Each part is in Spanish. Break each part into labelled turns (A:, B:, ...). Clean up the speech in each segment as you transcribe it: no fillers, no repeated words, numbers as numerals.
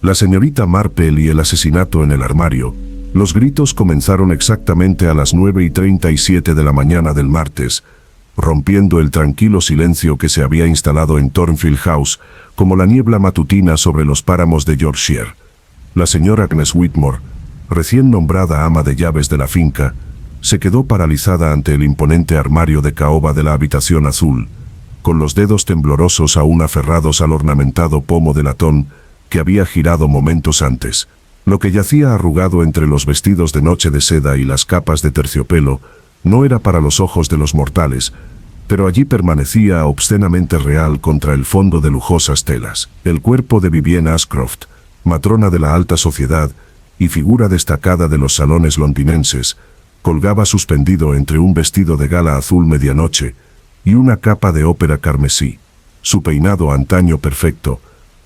A: La señorita Marple y el asesinato en el armario. Los gritos comenzaron exactamente a las 9:37 de la mañana del martes, rompiendo el tranquilo silencio que se había instalado en Thornfield House, como la niebla matutina sobre los páramos de Yorkshire. La señora Agnes Whitmore, recién nombrada ama de llaves de la finca, se quedó paralizada ante el imponente armario de caoba de la habitación azul, con los dedos temblorosos aún aferrados al ornamentado pomo de latón que había girado momentos antes. Lo que yacía arrugado entre los vestidos de noche de seda y las capas de terciopelo no era para los ojos de los mortales, pero allí permanecía obscenamente real contra el fondo de lujosas telas. El cuerpo de Vivienne Ashcroft, matrona de la alta sociedad y figura destacada de los salones londinenses, colgaba suspendido entre un vestido de gala azul medianoche y una capa de ópera carmesí. Su peinado antaño perfecto,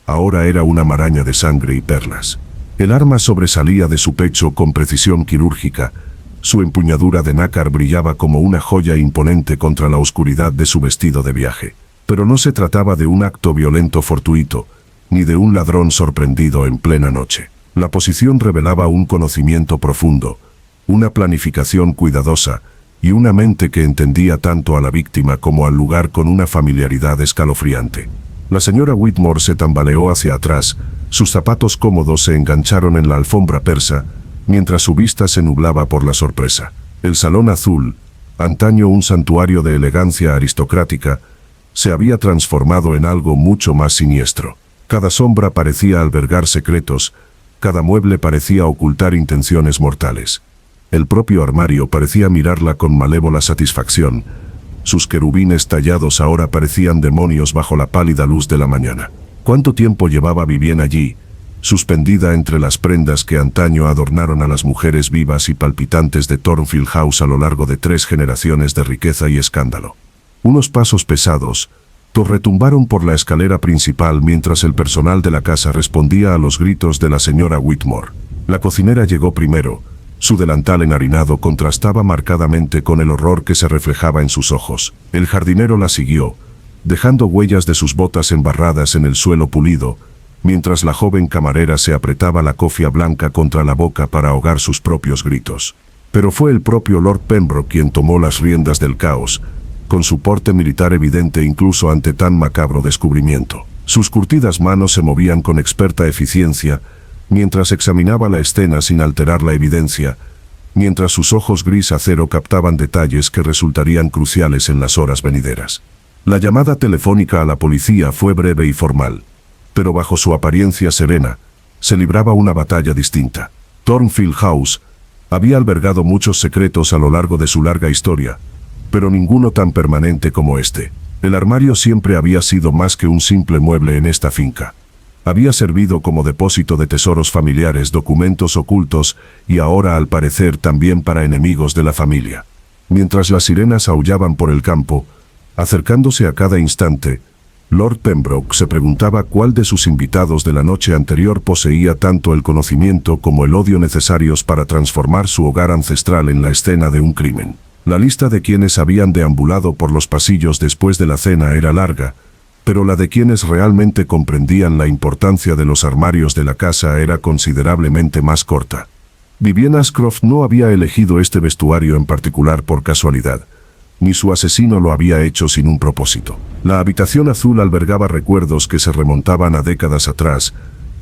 A: ahora era una maraña de sangre y perlas. El arma sobresalía de su pecho con precisión quirúrgica. Su empuñadura de nácar brillaba como una joya imponente contra la oscuridad de su vestido de viaje. Pero no se trataba de un acto violento fortuito, ni de un ladrón sorprendido en plena noche. La posición revelaba un conocimiento profundo, una planificación cuidadosa, y una mente que entendía tanto a la víctima como al lugar con una familiaridad escalofriante. La señora Whitmore se tambaleó hacia atrás, sus zapatos cómodos se engancharon en la alfombra persa, mientras su vista se nublaba por la sorpresa. El salón azul, antaño un santuario de elegancia aristocrática, se había transformado en algo mucho más siniestro. Cada sombra parecía albergar secretos, cada mueble parecía ocultar intenciones mortales. El propio armario parecía mirarla con malévola satisfacción. Sus querubines tallados ahora parecían demonios bajo la pálida luz de la mañana. ¿Cuánto tiempo llevaba Vivienne allí, suspendida entre las prendas que antaño adornaron a las mujeres vivas y palpitantes de Thornfield House a lo largo de 3 generaciones de riqueza y escándalo? Unos pasos pesados retumbaron por la escalera principal mientras el personal de la casa respondía a los gritos de la señora Whitmore. La cocinera llegó primero. Su delantal enharinado contrastaba marcadamente con el horror que se reflejaba en sus ojos. El jardinero la siguió, dejando huellas de sus botas embarradas en el suelo pulido, mientras la joven camarera se apretaba la cofia blanca contra la boca para ahogar sus propios gritos. Pero fue el propio Lord Pembroke quien tomó las riendas del caos, con su porte militar evidente incluso ante tan macabro descubrimiento. Sus curtidas manos se movían con experta eficiencia, mientras examinaba la escena sin alterar la evidencia, mientras sus ojos gris acero captaban detalles que resultarían cruciales en las horas venideras. La llamada telefónica a la policía fue breve y formal, pero bajo su apariencia serena, se libraba una batalla distinta. Thornfield House había albergado muchos secretos a lo largo de su larga historia, pero ninguno tan permanente como este. El armario siempre había sido más que un simple mueble en esta finca. Había servido como depósito de tesoros familiares, documentos ocultos, y ahora al parecer también para enemigos de la familia. Mientras las sirenas aullaban por el campo, acercándose a cada instante, Lord Pembroke se preguntaba cuál de sus invitados de la noche anterior poseía tanto el conocimiento como el odio necesarios para transformar su hogar ancestral en la escena de un crimen. La lista de quienes habían deambulado por los pasillos después de la cena era larga, pero la de quienes realmente comprendían la importancia de los armarios de la casa era considerablemente más corta. Vivienne Ashcroft no había elegido este vestuario en particular por casualidad, ni su asesino lo había hecho sin un propósito. La habitación azul albergaba recuerdos que se remontaban a décadas atrás,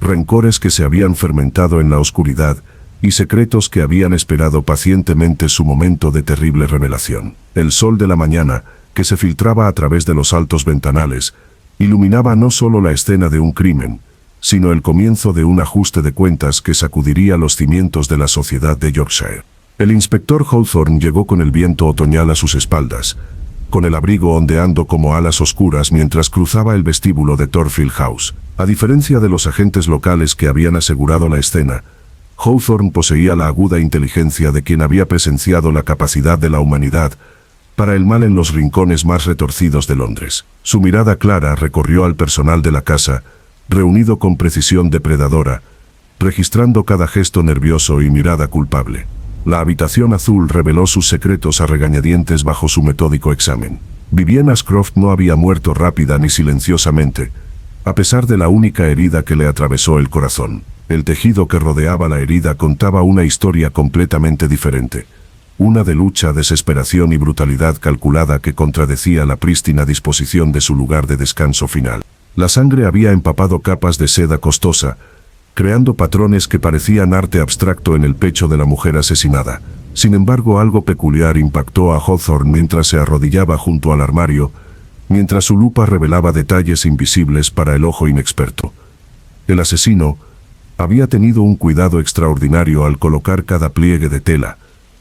A: rencores que se habían fermentado en la oscuridad, y secretos que habían esperado pacientemente su momento de terrible revelación. El sol de la mañana, que se filtraba a través de los altos ventanales, iluminaba no solo la escena de un crimen, sino el comienzo de un ajuste de cuentas que sacudiría los cimientos de la sociedad de Yorkshire. El inspector Hawthorne llegó con el viento otoñal a sus espaldas, con el abrigo ondeando como alas oscuras mientras cruzaba el vestíbulo de Thornfield House. A diferencia de los agentes locales que habían asegurado la escena, Hawthorne poseía la aguda inteligencia de quien había presenciado la capacidad de la humanidad para el mal en los rincones más retorcidos de Londres. Su mirada clara recorrió al personal de la casa, reunido con precisión depredadora, registrando cada gesto nervioso y mirada culpable. La habitación azul reveló sus secretos a regañadientes bajo su metódico examen. Vivienne Ashcroft no había muerto rápida ni silenciosamente, a pesar de la única herida que le atravesó el corazón. El tejido que rodeaba la herida contaba una historia completamente diferente. Una de lucha, desesperación y brutalidad calculada que contradecía la prístina disposición de su lugar de descanso final. La sangre había empapado capas de seda costosa, creando patrones que parecían arte abstracto en el pecho de la mujer asesinada. Sin embargo, algo peculiar impactó a Hawthorne mientras se arrodillaba junto al armario, mientras su lupa revelaba detalles invisibles para el ojo inexperto. El asesino había tenido un cuidado extraordinario al colocar cada pliegue de tela,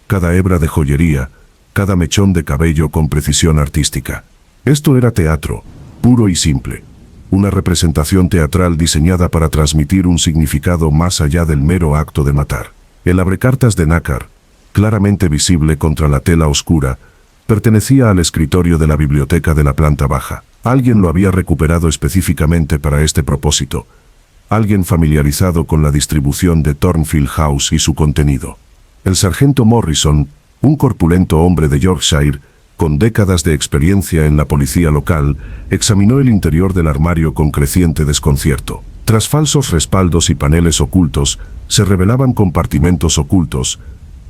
A: cada hebra de joyería, cada mechón de cabello con precisión artística. Esto era teatro, puro y simple. Una representación teatral diseñada para transmitir un significado más allá del mero acto de matar. El abrecartas de nácar, claramente visible contra la tela oscura, pertenecía al escritorio de la biblioteca de la planta baja. Alguien lo había recuperado específicamente para este propósito. Alguien familiarizado con la distribución de Thornfield House y su contenido. El sargento Morrison, un corpulento hombre de Yorkshire, con décadas de experiencia en la policía local, examinó el interior del armario con creciente desconcierto. Tras falsos respaldos y paneles ocultos, se revelaban compartimentos ocultos,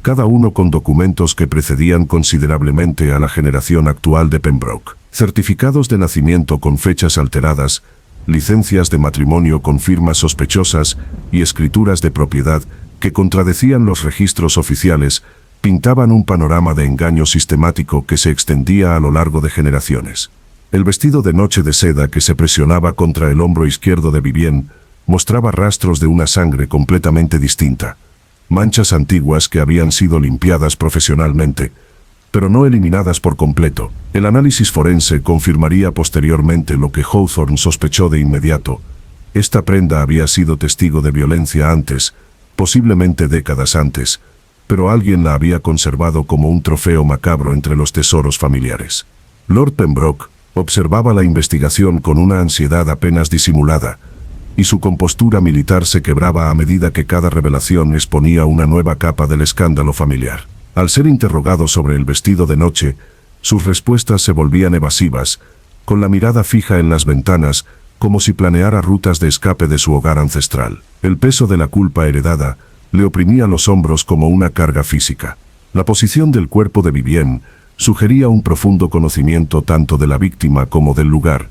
A: cada uno con documentos que precedían considerablemente a la generación actual de Pembroke. Certificados de nacimiento con fechas alteradas, licencias de matrimonio con firmas sospechosas y escrituras de propiedad que contradecían los registros oficiales, pintaban un panorama de engaño sistemático que se extendía a lo largo de generaciones. El vestido de noche de seda que se presionaba contra el hombro izquierdo de Vivienne mostraba rastros de una sangre completamente distinta, manchas antiguas que habían sido limpiadas profesionalmente, pero no eliminadas por completo. El análisis forense confirmaría posteriormente lo que Hawthorne sospechó de inmediato. Esta prenda había sido testigo de violencia antes, posiblemente décadas antes, pero alguien la había conservado como un trofeo macabro entre los tesoros familiares. Lord Pembroke observaba la investigación con una ansiedad apenas disimulada, y su compostura militar se quebraba a medida que cada revelación exponía una nueva capa del escándalo familiar. Al ser interrogado sobre el vestido de noche, sus respuestas se volvían evasivas, con la mirada fija en las ventanas, como si planeara rutas de escape de su hogar ancestral. El peso de la culpa heredada le oprimía los hombros como una carga física. La posición del cuerpo de Vivienne sugería un profundo conocimiento tanto de la víctima como del lugar,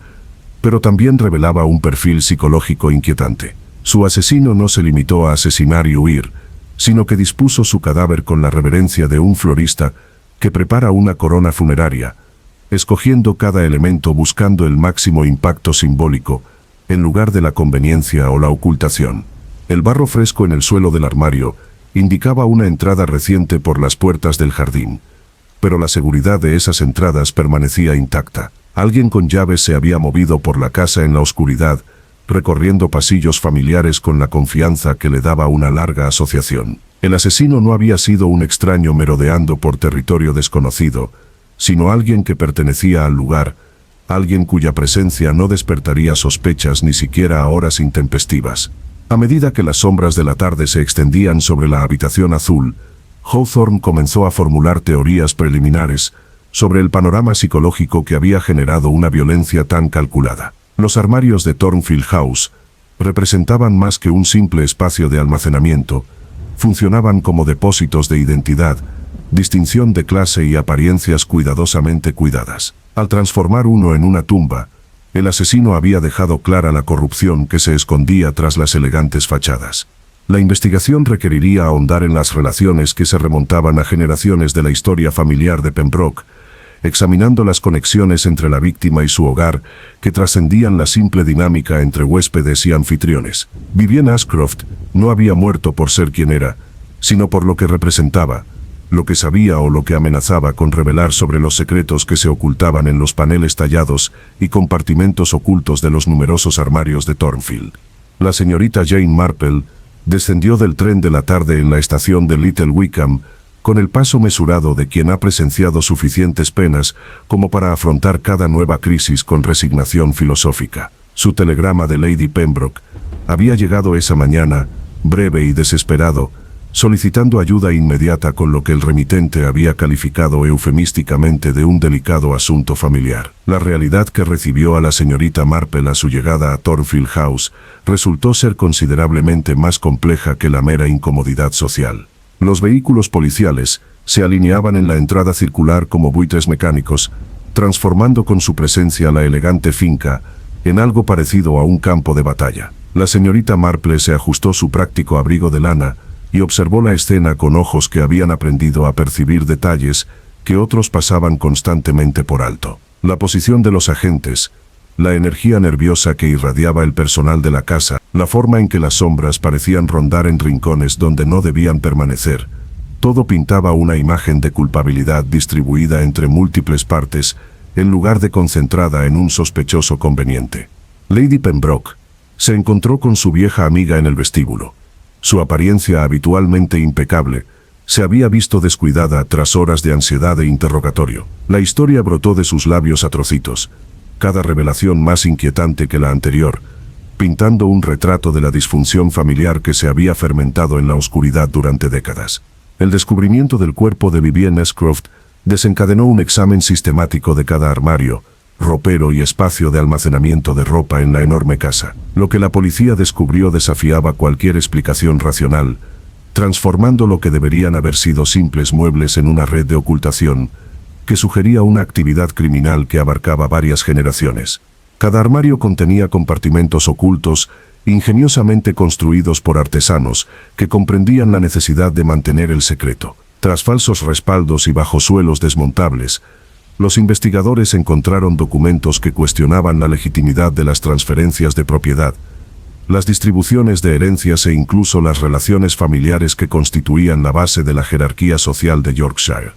A: pero también revelaba un perfil psicológico inquietante. Su asesino no se limitó a asesinar y huir, sino que dispuso su cadáver con la reverencia de un florista que prepara una corona funeraria, escogiendo cada elemento buscando el máximo impacto simbólico, en lugar de la conveniencia o la ocultación. El barro fresco en el suelo del armario indicaba una entrada reciente por las puertas del jardín, pero la seguridad de esas entradas permanecía intacta. Alguien con llaves se había movido por la casa en la oscuridad, recorriendo pasillos familiares con la confianza que le daba una larga asociación. El asesino no había sido un extraño merodeando por territorio desconocido, sino alguien que pertenecía al lugar, alguien cuya presencia no despertaría sospechas ni siquiera a horas intempestivas. A medida que las sombras de la tarde se extendían sobre la habitación azul, Hawthorne comenzó a formular teorías preliminares sobre el panorama psicológico que había generado una violencia tan calculada. Los armarios de Thornfield House representaban más que un simple espacio de almacenamiento, funcionaban como depósitos de identidad, distinción de clase y apariencias cuidadosamente cuidadas. Al transformar uno en una tumba, el asesino había dejado clara la corrupción que se escondía tras las elegantes fachadas. La investigación requeriría ahondar en las relaciones que se remontaban a generaciones de la historia familiar de Pembroke, examinando las conexiones entre la víctima y su hogar que trascendían la simple dinámica entre huéspedes y anfitriones. Vivienne Ashcroft no había muerto por ser quien era, sino por lo que representaba, lo que sabía o lo que amenazaba con revelar sobre los secretos que se ocultaban en los paneles tallados y compartimentos ocultos de los numerosos armarios de Thornfield. La señorita Jane Marple descendió del tren de la tarde en la estación de Little Wickham, con el paso mesurado de quien ha presenciado suficientes penas como para afrontar cada nueva crisis con resignación filosófica. Su telegrama de Lady Pembroke había llegado esa mañana, breve y desesperado, solicitando ayuda inmediata con lo que el remitente había calificado eufemísticamente de un delicado asunto familiar. La realidad que recibió a la señorita Marple a su llegada a Thornfield House resultó ser considerablemente más compleja que la mera incomodidad social. Los vehículos policiales se alineaban en la entrada circular como buitres mecánicos, transformando con su presencia la elegante finca en algo parecido a un campo de batalla. La señorita Marple se ajustó su práctico abrigo de lana y observó la escena con ojos que habían aprendido a percibir detalles que otros pasaban constantemente por alto. La posición de los agentes, la energía nerviosa que irradiaba el personal de la casa, la forma en que las sombras parecían rondar en rincones donde no debían permanecer, todo pintaba una imagen de culpabilidad distribuida entre múltiples partes, en lugar de concentrada en un sospechoso conveniente. Lady Pembroke se encontró con su vieja amiga en el vestíbulo. Su apariencia habitualmente impecable se había visto descuidada tras horas de ansiedad e interrogatorio. La historia brotó de sus labios a trocitos, cada revelación más inquietante que la anterior, pintando un retrato de la disfunción familiar que se había fermentado en la oscuridad durante décadas. El descubrimiento del cuerpo de Vivienne Scroft desencadenó un examen sistemático de cada armario, ropero y espacio de almacenamiento de ropa en la enorme casa. Lo que la policía descubrió desafiaba cualquier explicación racional, transformando lo que deberían haber sido simples muebles en una red de ocultación que sugería una actividad criminal que abarcaba varias generaciones. Cada armario contenía compartimentos ocultos, ingeniosamente construidos por artesanos que comprendían la necesidad de mantener el secreto. Tras falsos respaldos y bajosuelos desmontables, los investigadores encontraron documentos que cuestionaban la legitimidad de las transferencias de propiedad, las distribuciones de herencias e incluso las relaciones familiares que constituían la base de la jerarquía social de Yorkshire.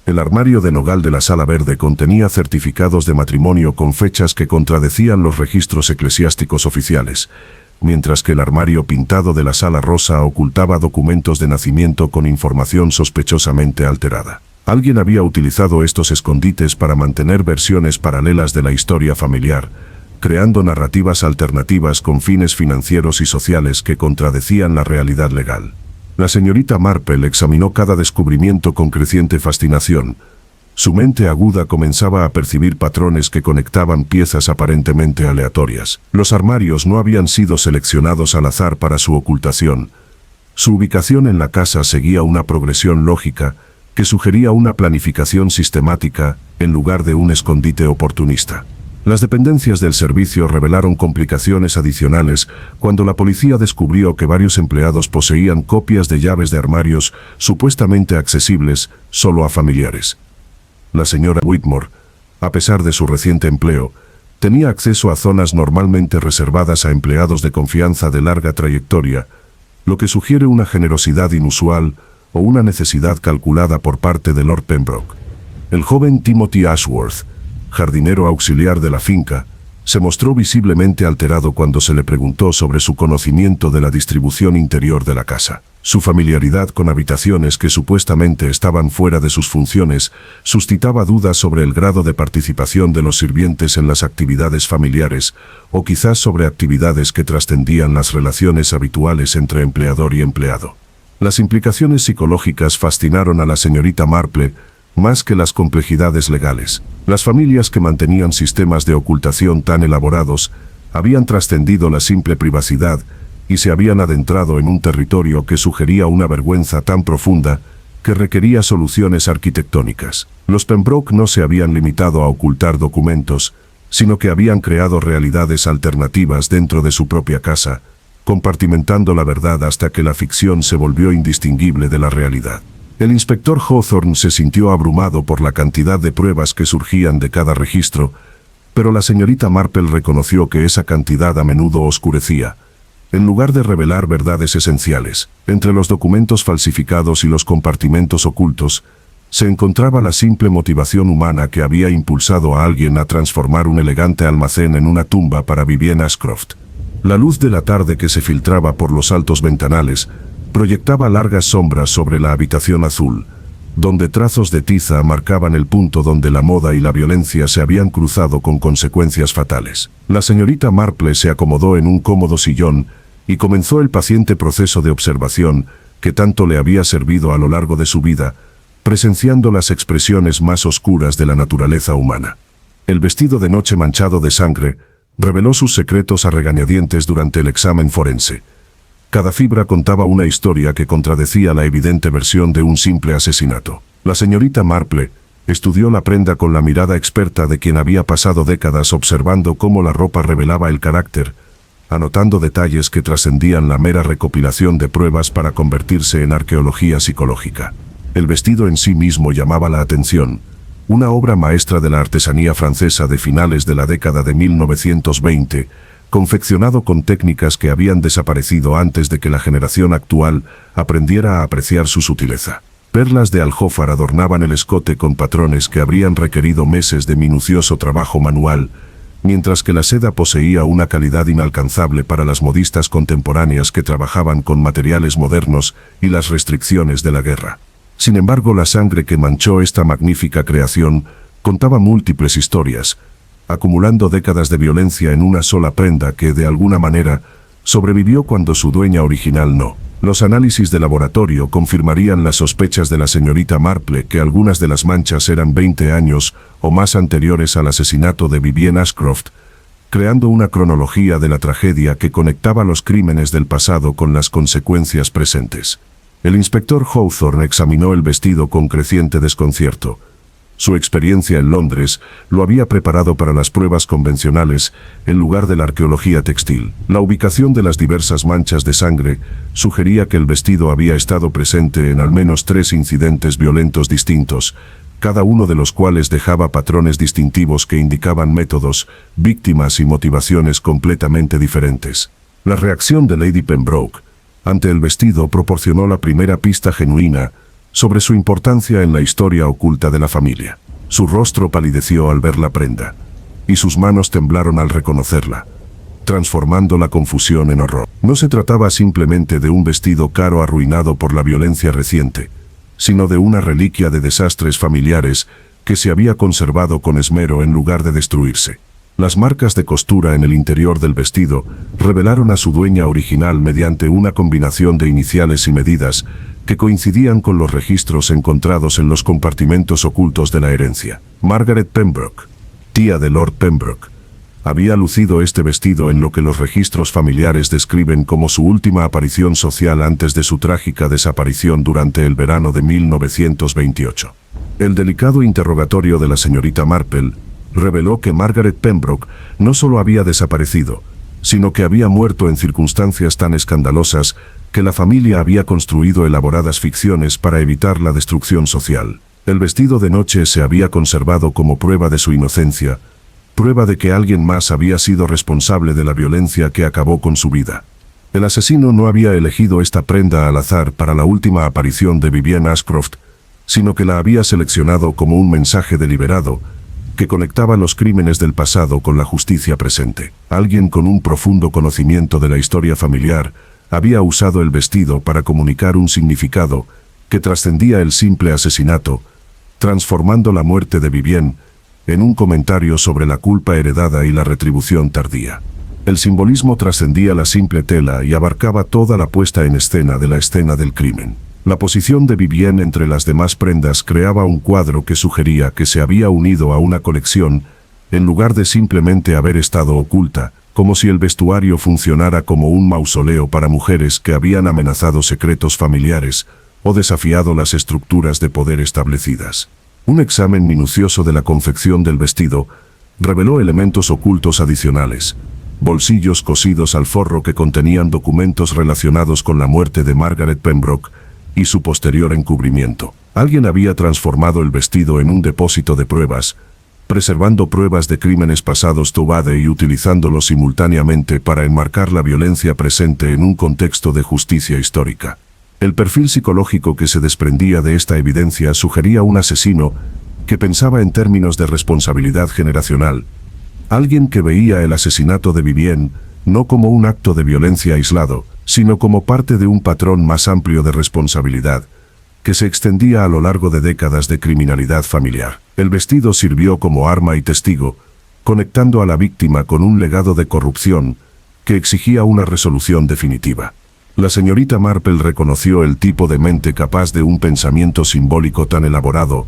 A: El armario de nogal de la Sala Verde contenía certificados de matrimonio con fechas que contradecían los registros eclesiásticos oficiales, mientras que el armario pintado de la Sala Rosa ocultaba documentos de nacimiento con información sospechosamente alterada. Alguien había utilizado estos escondites para mantener versiones paralelas de la historia familiar, creando narrativas alternativas con fines financieros y sociales que contradecían la realidad legal. La señorita Marple examinó cada descubrimiento con creciente fascinación. Su mente aguda comenzaba a percibir patrones que conectaban piezas aparentemente aleatorias. Los armarios no habían sido seleccionados al azar para su ocultación. Su ubicación en la casa seguía una progresión lógica que sugería una planificación sistemática en lugar de un escondite oportunista. Las dependencias del servicio revelaron complicaciones adicionales cuando la policía descubrió que varios empleados poseían copias de llaves de armarios supuestamente accesibles solo a familiares. La señora Whitmore, a pesar de su reciente empleo, tenía acceso a zonas normalmente reservadas a empleados de confianza de larga trayectoria, lo que sugiere una generosidad inusual o una necesidad calculada por parte de Lord Pembroke. El joven Timothy Ashworth, jardinero auxiliar de la finca, se mostró visiblemente alterado cuando se le preguntó sobre su conocimiento de la distribución interior de la casa. Su familiaridad con habitaciones que supuestamente estaban fuera de sus funciones suscitaba dudas sobre el grado de participación de los sirvientes en las actividades familiares, o quizás sobre actividades que trascendían las relaciones habituales entre empleador y empleado. Las implicaciones psicológicas fascinaron a la señorita Marple más que las complejidades legales. Las familias que mantenían sistemas de ocultación tan elaborados habían trascendido la simple privacidad y se habían adentrado en un territorio que sugería una vergüenza tan profunda que requería soluciones arquitectónicas. Los Pembroke no se habían limitado a ocultar documentos, sino que habían creado realidades alternativas dentro de su propia casa, compartimentando la verdad hasta que la ficción se volvió indistinguible de la realidad. El inspector Hawthorne se sintió abrumado por la cantidad de pruebas que surgían de cada registro, pero la señorita Marple reconoció que esa cantidad a menudo oscurecía, en lugar de revelar verdades esenciales. Entre los documentos falsificados y los compartimentos ocultos, se encontraba la simple motivación humana que había impulsado a alguien a transformar un elegante almacén en una tumba para Vivienne Ashcroft. La luz de la tarde que se filtraba por los altos ventanales proyectaba largas sombras sobre la habitación azul, donde trazos de tiza marcaban el punto donde la moda y la violencia se habían cruzado con consecuencias fatales. La señorita Marple se acomodó en un cómodo sillón y comenzó el paciente proceso de observación que tanto le había servido a lo largo de su vida, presenciando las expresiones más oscuras de la naturaleza humana. El vestido de noche manchado de sangre reveló sus secretos a regañadientes durante el examen forense. Cada fibra contaba una historia que contradecía la evidente versión de un simple asesinato. La señorita Marple estudió la prenda con la mirada experta de quien había pasado décadas observando cómo la ropa revelaba el carácter, anotando detalles que trascendían la mera recopilación de pruebas para convertirse en arqueología psicológica. El vestido en sí mismo llamaba la atención, una obra maestra de la artesanía francesa de finales de la década de 1920, confeccionado con técnicas que habían desaparecido antes de que la generación actual aprendiera a apreciar su sutileza. Perlas de aljófar adornaban el escote con patrones que habrían requerido meses de minucioso trabajo manual, mientras que la seda poseía una calidad inalcanzable para las modistas contemporáneas que trabajaban con materiales modernos y las restricciones de la guerra. Sin embargo, la sangre que manchó esta magnífica creación contaba múltiples historias, acumulando décadas de violencia en una sola prenda que, de alguna manera, sobrevivió cuando su dueña original no. Los análisis de laboratorio confirmarían las sospechas de la señorita Marple que algunas de las manchas eran 20 años o más anteriores al asesinato de Vivienne Ashcroft, creando una cronología de la tragedia que conectaba los crímenes del pasado con las consecuencias presentes. El inspector Hawthorne examinó el vestido con creciente desconcierto. Su experiencia en Londres lo había preparado para las pruebas convencionales en lugar de la arqueología textil. La ubicación de las diversas manchas de sangre sugería que el vestido había estado presente en al menos 3 incidentes violentos distintos, cada uno de los cuales dejaba patrones distintivos que indicaban métodos, víctimas y motivaciones completamente diferentes. La reacción de Lady Pembroke ante el vestido proporcionó la primera pista genuina sobre su importancia en la historia oculta de la familia. Su rostro palideció al ver la prenda, y sus manos temblaron al reconocerla, transformando la confusión en horror. No se trataba simplemente de un vestido caro arruinado por la violencia reciente, sino de una reliquia de desastres familiares que se había conservado con esmero en lugar de destruirse. Las marcas de costura en el interior del vestido revelaron a su dueña original mediante una combinación de iniciales y medidas que coincidían con los registros encontrados en los compartimentos ocultos de la herencia. Margaret Pembroke, tía de Lord Pembroke, había lucido este vestido en lo que los registros familiares describen como su última aparición social antes de su trágica desaparición durante el verano de 1928. El delicado interrogatorio de la señorita Marple reveló que Margaret Pembroke no solo había desaparecido, sino que había muerto en circunstancias tan escandalosas que la familia había construido elaboradas ficciones para evitar la destrucción social. El vestido de noche se había conservado como prueba de su inocencia, prueba de que alguien más había sido responsable de la violencia que acabó con su vida. El asesino no había elegido esta prenda al azar para la última aparición de Vivienne Ashcroft, sino que la había seleccionado como un mensaje deliberado que conectaba los crímenes del pasado con la justicia presente. Alguien con un profundo conocimiento de la historia familiar había usado el vestido para comunicar un significado que trascendía el simple asesinato, transformando la muerte de Vivienne en un comentario sobre la culpa heredada y la retribución tardía. El simbolismo trascendía la simple tela y abarcaba toda la puesta en escena de la escena del crimen. La posición de Vivienne entre las demás prendas creaba un cuadro que sugería que se había unido a una colección en lugar de simplemente haber estado oculta, como si el vestuario funcionara como un mausoleo para mujeres que habían amenazado secretos familiares o desafiado las estructuras de poder establecidas. Un examen minucioso de la confección del vestido reveló elementos ocultos adicionales, bolsillos cosidos al forro que contenían documentos relacionados con la muerte de Margaret Pembroke y su posterior encubrimiento. Alguien había transformado el vestido en un depósito de pruebas, preservando pruebas de crímenes pasados Tobade y utilizándolos simultáneamente para enmarcar la violencia presente en un contexto de justicia histórica. El perfil psicológico que se desprendía de esta evidencia sugería un asesino que pensaba en términos de responsabilidad generacional, alguien que veía el asesinato de Vivienne no como un acto de violencia aislado, sino como parte de un patrón más amplio de responsabilidad, que se extendía a lo largo de décadas de criminalidad familiar. El vestido sirvió como arma y testigo, conectando a la víctima con un legado de corrupción que exigía una resolución definitiva. La señorita Marple reconoció el tipo de mente capaz de un pensamiento simbólico tan elaborado,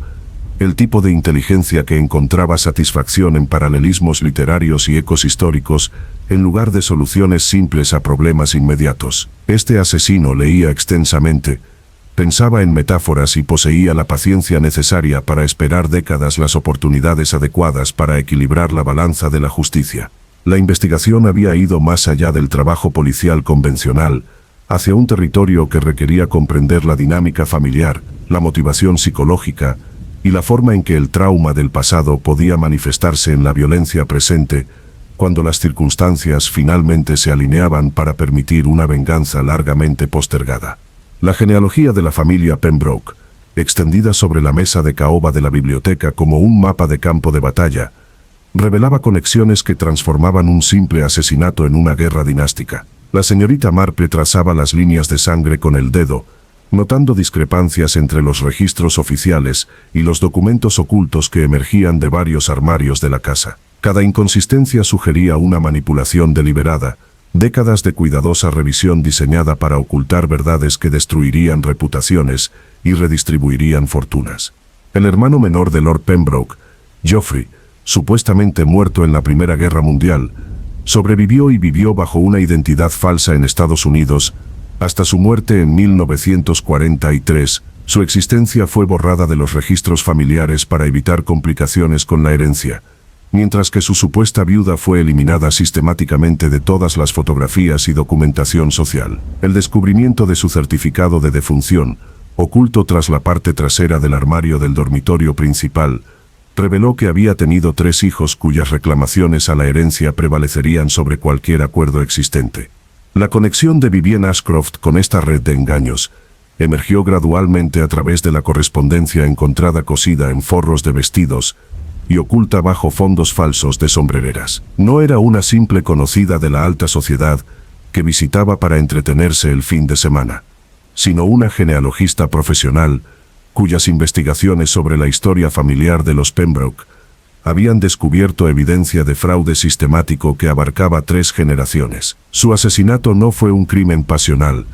A: el tipo de inteligencia que encontraba satisfacción en paralelismos literarios y ecos históricos, en lugar de soluciones simples a problemas inmediatos. Este asesino leía extensamente, pensaba en metáforas y poseía la paciencia necesaria para esperar décadas las oportunidades adecuadas para equilibrar la balanza de la justicia. La investigación había ido más allá del trabajo policial convencional, hacia un territorio que requería comprender la dinámica familiar, la motivación psicológica y la forma en que el trauma del pasado podía manifestarse en la violencia presente, cuando las circunstancias finalmente se alineaban para permitir una venganza largamente postergada. La genealogía de la familia Pembroke, extendida sobre la mesa de caoba de la biblioteca como un mapa de campo de batalla, revelaba conexiones que transformaban un simple asesinato en una guerra dinástica. La señorita Marple trazaba las líneas de sangre con el dedo, notando discrepancias entre los registros oficiales y los documentos ocultos que emergían de varios armarios de la casa. Cada inconsistencia sugería una manipulación deliberada, décadas de cuidadosa revisión diseñada para ocultar verdades que destruirían reputaciones y redistribuirían fortunas. El hermano menor de Lord Pembroke, Geoffrey, supuestamente muerto en la Primera Guerra Mundial, sobrevivió y vivió bajo una identidad falsa en Estados Unidos, hasta su muerte en 1943. Su existencia fue borrada de los registros familiares para evitar complicaciones con la herencia, mientras que su supuesta viuda fue eliminada sistemáticamente de todas las fotografías y documentación social. El descubrimiento de su certificado de defunción, oculto tras la parte trasera del armario del dormitorio principal, reveló que había tenido 3 hijos cuyas reclamaciones a la herencia prevalecerían sobre cualquier acuerdo existente. La conexión de Vivienne Ashcroft con esta red de engaños emergió gradualmente a través de la correspondencia encontrada cosida en forros de vestidos y oculta bajo fondos falsos de sombrereras. No era una simple conocida de la alta sociedad que visitaba para entretenerse el fin de semana, sino una genealogista profesional cuyas investigaciones sobre la historia familiar de los Pembroke habían descubierto evidencia de fraude sistemático que abarcaba 3 generaciones. Su asesinato no fue un crimen pasional,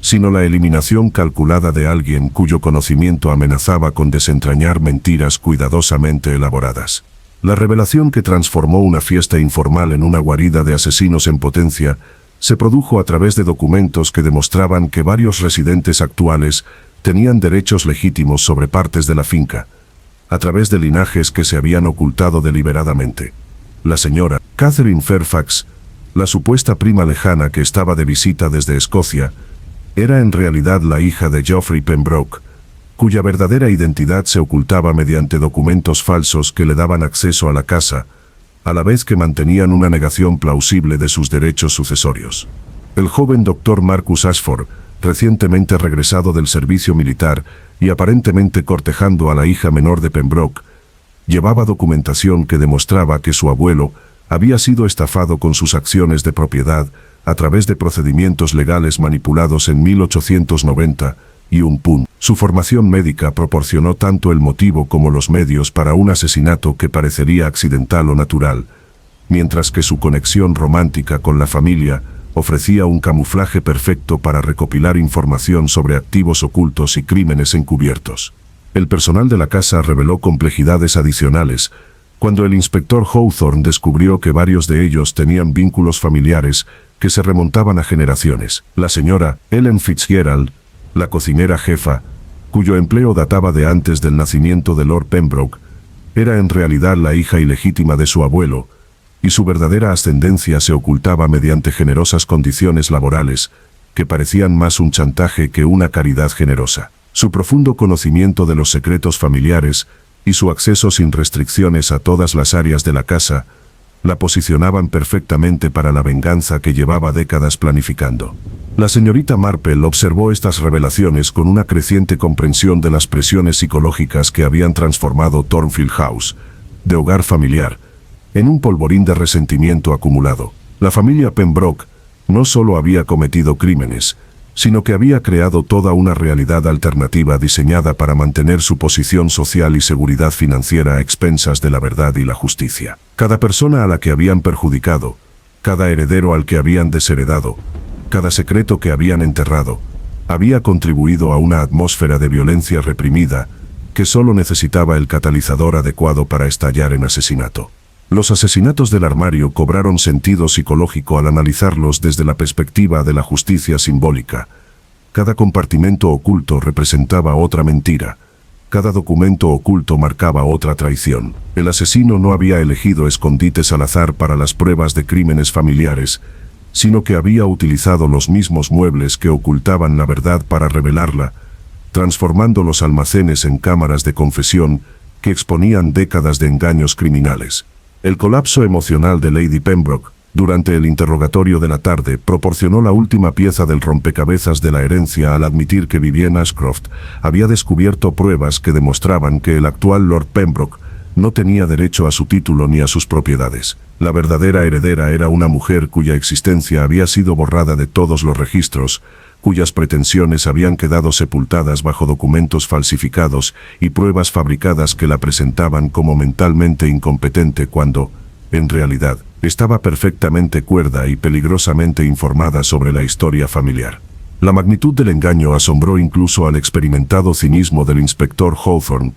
A: sino la eliminación calculada de alguien cuyo conocimiento amenazaba con desentrañar mentiras cuidadosamente elaboradas. La revelación que transformó una fiesta informal en una guarida de asesinos en potencia se produjo a través de documentos que demostraban que varios residentes actuales tenían derechos legítimos sobre partes de la finca, a través de linajes que se habían ocultado deliberadamente. La señora Catherine Fairfax, la supuesta prima lejana que estaba de visita desde Escocia, era en realidad la hija de Geoffrey Pembroke, cuya verdadera identidad se ocultaba mediante documentos falsos que le daban acceso a la casa, a la vez que mantenían una negación plausible de sus derechos sucesorios. El joven doctor Marcus Ashford, recientemente regresado del servicio militar y aparentemente cortejando a la hija menor de Pembroke, llevaba documentación que demostraba que su abuelo había sido estafado con sus acciones de propiedad a través de procedimientos legales manipulados en 1890 y un punto. Su formación médica proporcionó tanto el motivo como los medios para un asesinato que parecería accidental o natural, mientras que su conexión romántica con la familia ofrecía un camuflaje perfecto para recopilar información sobre activos ocultos y crímenes encubiertos. El personal de la casa reveló complejidades adicionales cuando el inspector Hawthorne descubrió que varios de ellos tenían vínculos familiares que se remontaban a generaciones. La señora Ellen Fitzgerald, la cocinera jefa, cuyo empleo databa de antes del nacimiento de Lord Pembroke, era en realidad la hija ilegítima de su abuelo, y su verdadera ascendencia se ocultaba mediante generosas condiciones laborales, que parecían más un chantaje que una caridad generosa. Su profundo conocimiento de los secretos familiares y su acceso sin restricciones a todas las áreas de la casa, la posicionaban perfectamente para la venganza que llevaba décadas planificando. La señorita Marple observó estas revelaciones con una creciente comprensión de las presiones psicológicas que habían transformado Thornfield House, de hogar familiar, en un polvorín de resentimiento acumulado. La familia Pembroke no solo había cometido crímenes, sino que había creado toda una realidad alternativa diseñada para mantener su posición social y seguridad financiera a expensas de la verdad y la justicia. Cada persona a la que habían perjudicado, cada heredero al que habían desheredado, Cada secreto que habían enterrado había contribuido a una atmósfera de violencia reprimida que solo necesitaba el catalizador adecuado para estallar en asesinato. Los asesinatos del armario cobraron sentido psicológico al analizarlos desde la perspectiva de la justicia simbólica. Cada compartimento oculto representaba otra mentira. Cada documento oculto marcaba otra traición. El asesino no había elegido escondites al azar para las pruebas de crímenes familiares, sino que había utilizado los mismos muebles que ocultaban la verdad para revelarla, transformando los almacenes en cámaras de confesión que exponían décadas de engaños criminales. El colapso emocional de Lady Pembroke, durante el interrogatorio de la tarde, proporcionó la última pieza del rompecabezas de la herencia al admitir que Vivienne Ashcroft había descubierto pruebas que demostraban que el actual Lord Pembroke no tenía derecho a su título ni a sus propiedades. La verdadera heredera era una mujer cuya existencia había sido borrada de todos los registros, cuyas pretensiones habían quedado sepultadas bajo documentos falsificados y pruebas fabricadas que la presentaban como mentalmente incompetente cuando, en realidad, estaba perfectamente cuerda y peligrosamente informada sobre la historia familiar. La magnitud del engaño asombró incluso al experimentado cinismo del inspector Hawthorne.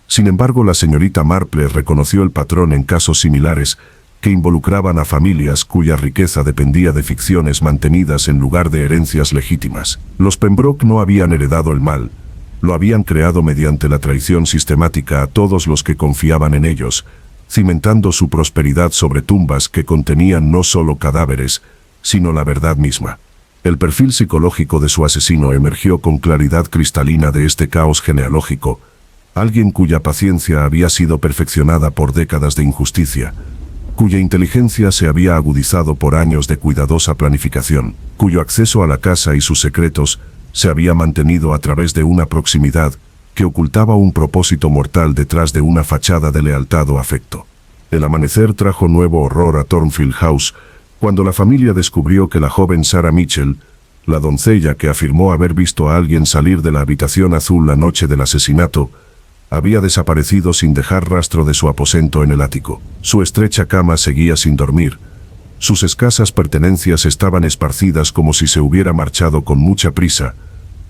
A: Sin embargo, la señorita Marple reconoció el patrón en casos similares que involucraban a familias cuya riqueza dependía de ficciones mantenidas en lugar de herencias legítimas. Los Pembroke no habían heredado el mal, lo habían creado mediante la traición sistemática a todos los que confiaban en ellos, cimentando su prosperidad sobre tumbas que contenían no solo cadáveres, sino la verdad misma. El perfil psicológico de su asesino emergió con claridad cristalina de este caos genealógico, alguien cuya paciencia había sido perfeccionada por décadas de injusticia, cuya inteligencia se había agudizado por años de cuidadosa planificación, cuyo acceso a la casa y sus secretos se había mantenido a través de una proximidad que ocultaba un propósito mortal detrás de una fachada de lealtad o afecto. El amanecer trajo nuevo horror a Thornfield House, cuando la familia descubrió que la joven Sarah Mitchell, la doncella que afirmó haber visto a alguien salir de la habitación azul la noche del asesinato, había desaparecido sin dejar rastro de su aposento en el ático. Su estrecha cama seguía sin dormir. Sus escasas pertenencias estaban esparcidas como si se hubiera marchado con mucha prisa,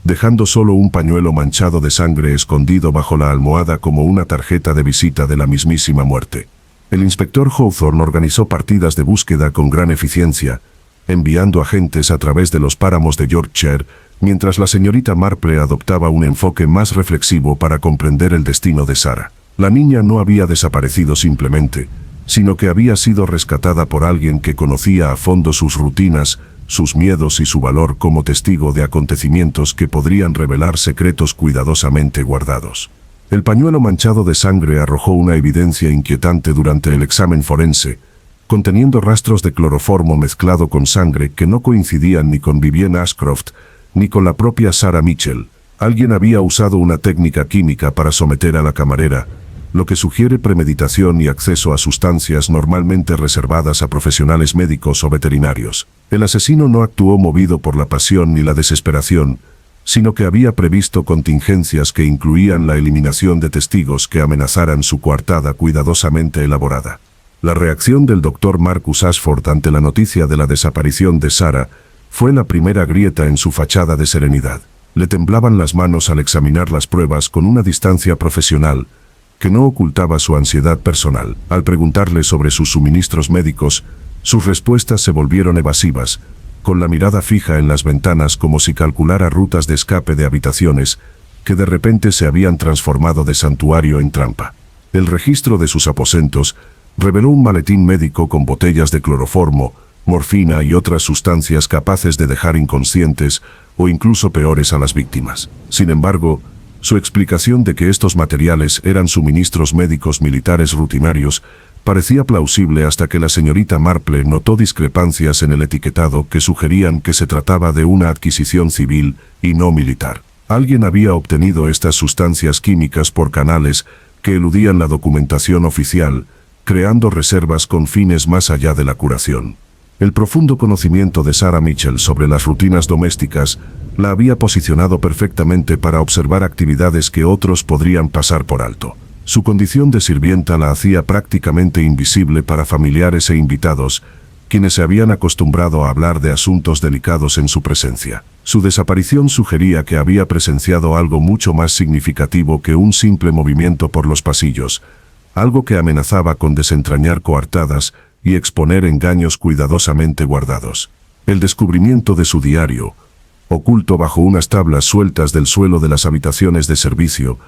A: dejando solo un pañuelo manchado de sangre escondido bajo la almohada como una tarjeta de visita de la mismísima muerte. El inspector Hawthorne organizó partidas de búsqueda con gran eficiencia, enviando agentes a través de los páramos de Yorkshire, mientras la señorita Marple adoptaba un enfoque más reflexivo para comprender el destino de Sarah. La niña no había desaparecido simplemente, sino que había sido rescatada por alguien que conocía a fondo sus rutinas, sus miedos y su valor como testigo de acontecimientos que podrían revelar secretos cuidadosamente guardados. El pañuelo manchado de sangre arrojó una evidencia inquietante durante el examen forense, conteniendo rastros de cloroformo mezclado con sangre que no coincidían ni con Vivienne Ashcroft, ni con la propia Sarah Mitchell. Alguien había usado una técnica química para someter a la camarera, lo que sugiere premeditación y acceso a sustancias normalmente reservadas a profesionales médicos o veterinarios. El asesino no actuó movido por la pasión ni la desesperación, sino que había previsto contingencias que incluían la eliminación de testigos que amenazaran su coartada cuidadosamente elaborada. La reacción del Dr. Marcus Ashford ante la noticia de la desaparición de Sarah fue la primera grieta en su fachada de serenidad. Le temblaban las manos al examinar las pruebas con una distancia profesional que no ocultaba su ansiedad personal. Al preguntarle sobre sus suministros médicos, sus respuestas se volvieron evasivas, con la mirada fija en las ventanas como si calculara rutas de escape de habitaciones que de repente se habían transformado de santuario en trampa. El registro de sus aposentos reveló un maletín médico con botellas de cloroformo, morfina y otras sustancias capaces de dejar inconscientes o incluso peores a las víctimas. Sin embargo, su explicación de que estos materiales eran suministros médicos militares rutinarios parecía plausible hasta que la señorita Marple notó discrepancias en el etiquetado que sugerían que se trataba de una adquisición civil y no militar. Alguien había obtenido estas sustancias químicas por canales que eludían la documentación oficial, creando reservas con fines más allá de la curación. El profundo conocimiento de Sarah Mitchell sobre las rutinas domésticas la había posicionado perfectamente para observar actividades que otros podrían pasar por alto. Su condición de sirvienta la hacía prácticamente invisible para familiares e invitados, quienes se habían acostumbrado a hablar de asuntos delicados en su presencia. Su desaparición sugería que había presenciado algo mucho más significativo que un simple movimiento por los pasillos, algo que amenazaba con desentrañar coartadas y exponer engaños cuidadosamente guardados. El descubrimiento de su diario, oculto bajo unas tablas sueltas del suelo de las habitaciones de servicio,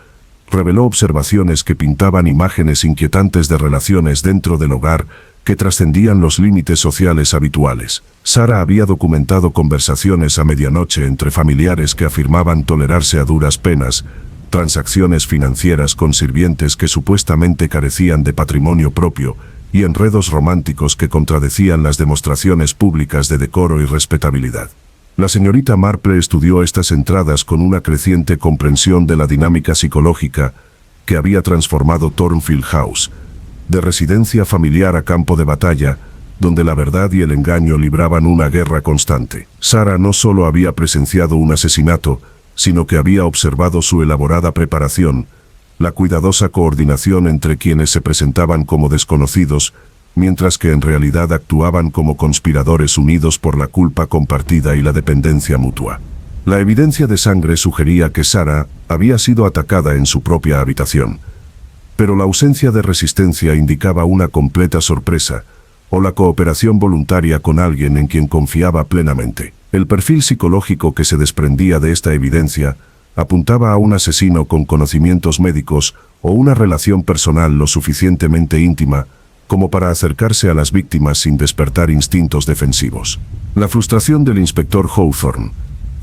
A: reveló observaciones que pintaban imágenes inquietantes de relaciones dentro del hogar que trascendían los límites sociales habituales. Sara había documentado conversaciones a medianoche entre familiares que afirmaban tolerarse a duras penas, transacciones financieras con sirvientes que supuestamente carecían de patrimonio propio, y enredos románticos que contradecían las demostraciones públicas de decoro y respetabilidad. La señorita Marple estudió estas entradas con una creciente comprensión de la dinámica psicológica que había transformado Thornfield House, de residencia familiar a campo de batalla, donde la verdad y el engaño libraban una guerra constante. Sara no solo había presenciado un asesinato, sino que había observado su elaborada preparación, la cuidadosa coordinación entre quienes se presentaban como desconocidos, mientras que en realidad actuaban como conspiradores unidos por la culpa compartida y la dependencia mutua. La evidencia de sangre sugería que Sara había sido atacada en su propia habitación, pero la ausencia de resistencia indicaba una completa sorpresa, o la cooperación voluntaria con alguien en quien confiaba plenamente. El perfil psicológico que se desprendía de esta evidencia apuntaba a un asesino con conocimientos médicos o una relación personal lo suficientemente íntima como para acercarse a las víctimas sin despertar instintos defensivos. La frustración del inspector Hawthorne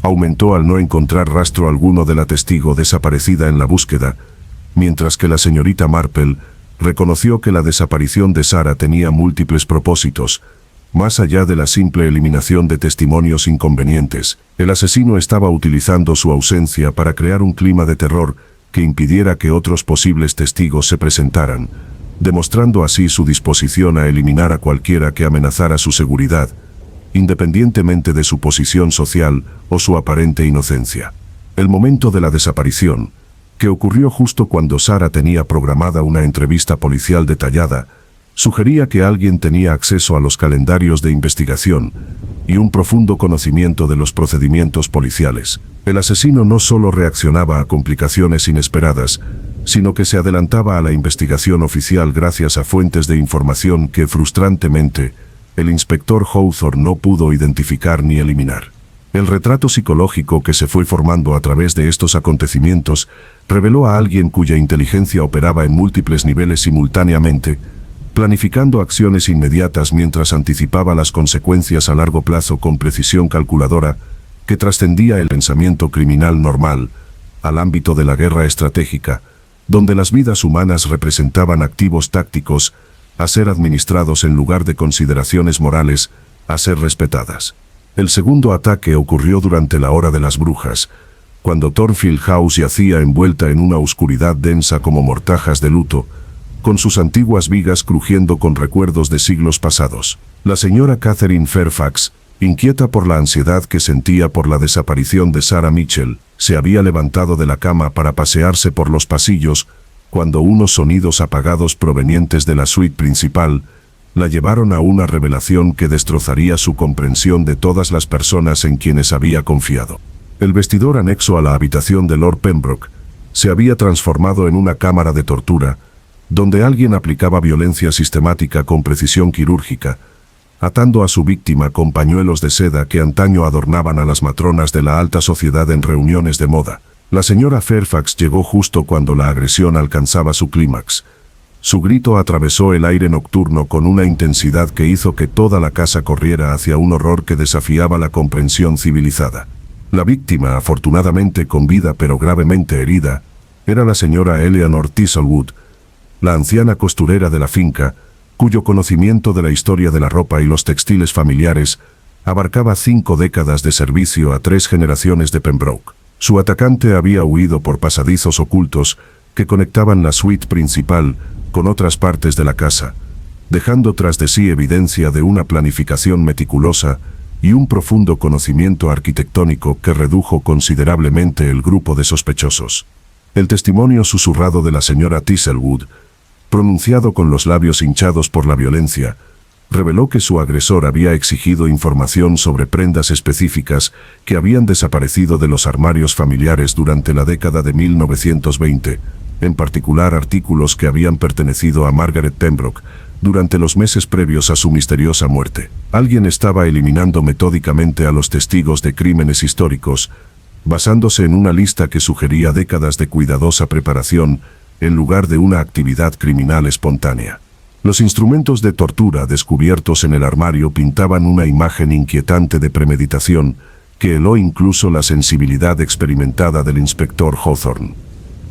A: aumentó al no encontrar rastro alguno de la testigo desaparecida en la búsqueda, mientras que la señorita Marple reconoció que la desaparición de Sara tenía múltiples propósitos. Más allá de la simple eliminación de testimonios inconvenientes, el asesino estaba utilizando su ausencia para crear un clima de terror que impidiera que otros posibles testigos se presentaran, demostrando así su disposición a eliminar a cualquiera que amenazara su seguridad, independientemente de su posición social o su aparente inocencia. El momento de la desaparición, que ocurrió justo cuando Sara tenía programada una entrevista policial detallada, sugería que alguien tenía acceso a los calendarios de investigación y un profundo conocimiento de los procedimientos policiales. El asesino no solo reaccionaba a complicaciones inesperadas, sino que se adelantaba a la investigación oficial gracias a fuentes de información que, frustrantemente, el inspector Hawthorne no pudo identificar ni eliminar. El retrato psicológico que se fue formando a través de estos acontecimientos reveló a alguien cuya inteligencia operaba en múltiples niveles simultáneamente, planificando acciones inmediatas mientras anticipaba las consecuencias a largo plazo con precisión calculadora que trascendía el pensamiento criminal normal al ámbito de la guerra estratégica, donde las vidas humanas representaban activos tácticos a ser administrados en lugar de consideraciones morales a ser respetadas. El segundo ataque ocurrió durante la hora de las brujas, cuando Thornfield House yacía envuelta en una oscuridad densa como mortajas de luto, con sus antiguas vigas crujiendo con recuerdos de siglos pasados. La señora Catherine Fairfax, inquieta por la ansiedad que sentía por la desaparición de Sarah Mitchell, se había levantado de la cama para pasearse por los pasillos, cuando unos sonidos apagados provenientes de la suite principal la llevaron a una revelación que destrozaría su comprensión de todas las personas en quienes había confiado. El vestidor anexo a la habitación de Lord Pembroke se había transformado en una cámara de tortura, donde alguien aplicaba violencia sistemática con precisión quirúrgica, atando a su víctima con pañuelos de seda que antaño adornaban a las matronas de la alta sociedad en reuniones de moda. La señora Fairfax llegó justo cuando la agresión alcanzaba su clímax. Su grito atravesó el aire nocturno con una intensidad que hizo que toda la casa corriera hacia un horror que desafiaba la comprensión civilizada. La víctima, afortunadamente con vida pero gravemente herida, era la señora Eleanor Thistlewood, la anciana costurera de la finca, cuyo conocimiento de la historia de la ropa y los textiles familiares abarcaba 5 décadas de servicio a 3 generaciones de Pembroke. Su atacante había huido por pasadizos ocultos que conectaban la suite principal con otras partes de la casa, dejando tras de sí evidencia de una planificación meticulosa y un profundo conocimiento arquitectónico que redujo considerablemente el grupo de sospechosos. El testimonio susurrado de la señora Thistlewood, pronunciado con los labios hinchados por la violencia, reveló que su agresor había exigido información sobre prendas específicas que habían desaparecido de los armarios familiares durante la década de 1920, en particular artículos que habían pertenecido a Margaret Pembroke durante los meses previos a su misteriosa muerte. Alguien estaba eliminando metódicamente a los testigos de crímenes históricos, basándose en una lista que sugería décadas de cuidadosa preparación en lugar de una actividad criminal espontánea. Los instrumentos de tortura descubiertos en el armario pintaban una imagen inquietante de premeditación que heló incluso la sensibilidad experimentada del inspector Hawthorne.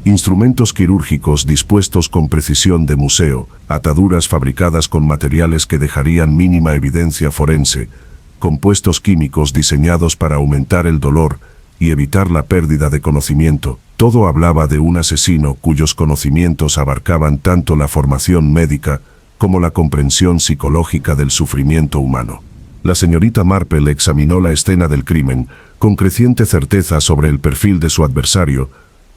A: Instrumentos quirúrgicos dispuestos con precisión de museo, ataduras fabricadas con materiales que dejarían mínima evidencia forense, compuestos químicos diseñados para aumentar el dolor y evitar la pérdida de conocimiento. Todo hablaba de un asesino cuyos conocimientos abarcaban tanto la formación médica como la comprensión psicológica del sufrimiento humano. La señorita Marple examinó la escena del crimen con creciente certeza sobre el perfil de su adversario,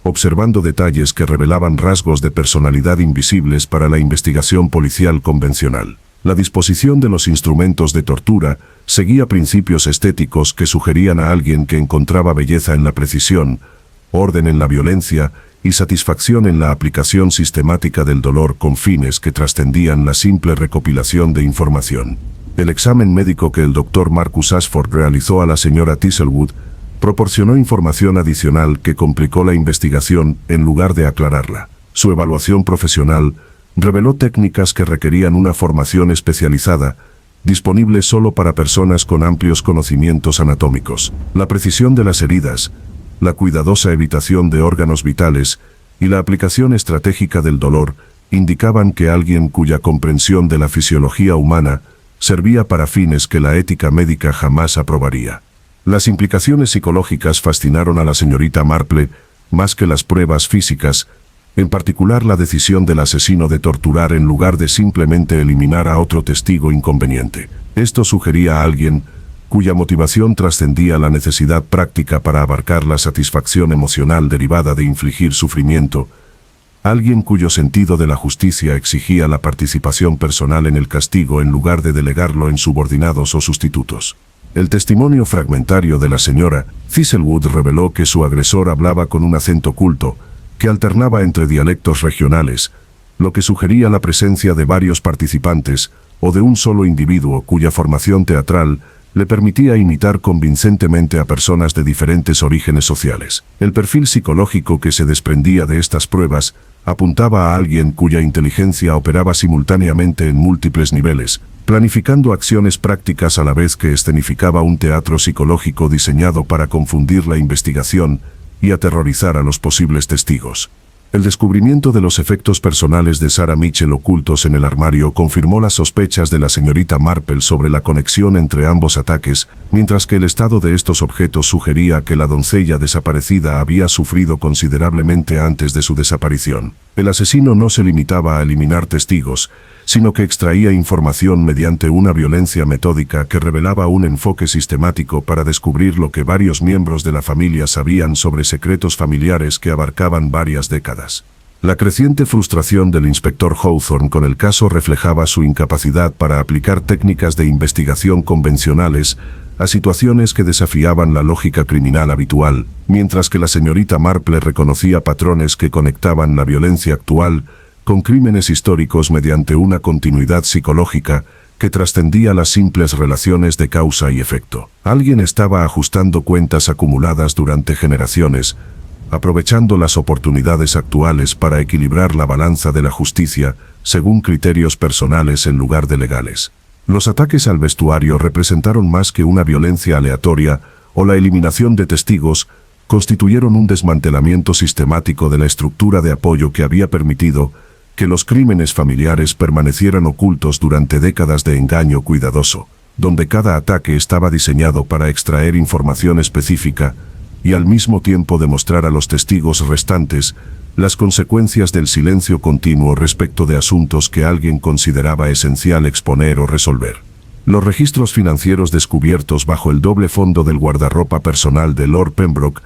A: observando detalles que revelaban rasgos de personalidad invisibles para la investigación policial convencional. La disposición de los instrumentos de tortura seguía principios estéticos que sugerían a alguien que encontraba belleza en la precisión, orden en la violencia y satisfacción en la aplicación sistemática del dolor con fines que trascendían la simple recopilación de información. El examen médico que el Dr. Marcus Ashford realizó a la señora Thistlewood proporcionó información adicional que complicó la investigación en lugar de aclararla. Su evaluación profesional reveló técnicas que requerían una formación especializada, disponible solo para personas con amplios conocimientos anatómicos. La precisión de las heridas, la cuidadosa evitación de órganos vitales y la aplicación estratégica del dolor indicaban que alguien cuya comprensión de la fisiología humana servía para fines que la ética médica jamás aprobaría. Las implicaciones psicológicas fascinaron a la señorita Marple más que las pruebas físicas, en particular la decisión del asesino de torturar en lugar de simplemente eliminar a otro testigo inconveniente. Esto sugería a alguien cuya motivación trascendía la necesidad práctica para abarcar la satisfacción emocional derivada de infligir sufrimiento, alguien cuyo sentido de la justicia exigía la participación personal en el castigo en lugar de delegarlo en subordinados o sustitutos. El testimonio fragmentario de la señora Thistlewood reveló que su agresor hablaba con un acento culto, que alternaba entre dialectos regionales, lo que sugería la presencia de varios participantes o de un solo individuo cuya formación teatral le permitía imitar convincentemente a personas de diferentes orígenes sociales. El perfil psicológico que se desprendía de estas pruebas apuntaba a alguien cuya inteligencia operaba simultáneamente en múltiples niveles, planificando acciones prácticas a la vez que escenificaba un teatro psicológico diseñado para confundir la investigación y aterrorizar a los posibles testigos. El descubrimiento de los efectos personales de Sarah Mitchell ocultos en el armario confirmó las sospechas de la señorita Marple sobre la conexión entre ambos ataques, mientras que el estado de estos objetos sugería que la doncella desaparecida había sufrido considerablemente antes de su desaparición. El asesino no se limitaba a eliminar testigos, sino que extraía información mediante una violencia metódica que revelaba un enfoque sistemático para descubrir lo que varios miembros de la familia sabían sobre secretos familiares que abarcaban varias décadas. La creciente frustración del inspector Hawthorne con el caso reflejaba su incapacidad para aplicar técnicas de investigación convencionales a situaciones que desafiaban la lógica criminal habitual, mientras que la señorita Marple reconocía patrones que conectaban la violencia actual con crímenes históricos mediante una continuidad psicológica que trascendía las simples relaciones de causa y efecto. Alguien estaba ajustando cuentas acumuladas durante generaciones, aprovechando las oportunidades actuales para equilibrar la balanza de la justicia según criterios personales en lugar de legales. Los ataques al vestuario representaron más que una violencia aleatoria o la eliminación de testigos, constituyeron un desmantelamiento sistemático de la estructura de apoyo que había permitido que los crímenes familiares permanecieran ocultos durante décadas de engaño cuidadoso, donde cada ataque estaba diseñado para extraer información específica y al mismo tiempo demostrar a los testigos restantes las consecuencias del silencio continuo respecto de asuntos que alguien consideraba esencial exponer o resolver. Los registros financieros descubiertos bajo el doble fondo del guardarropa personal de Lord Pembroke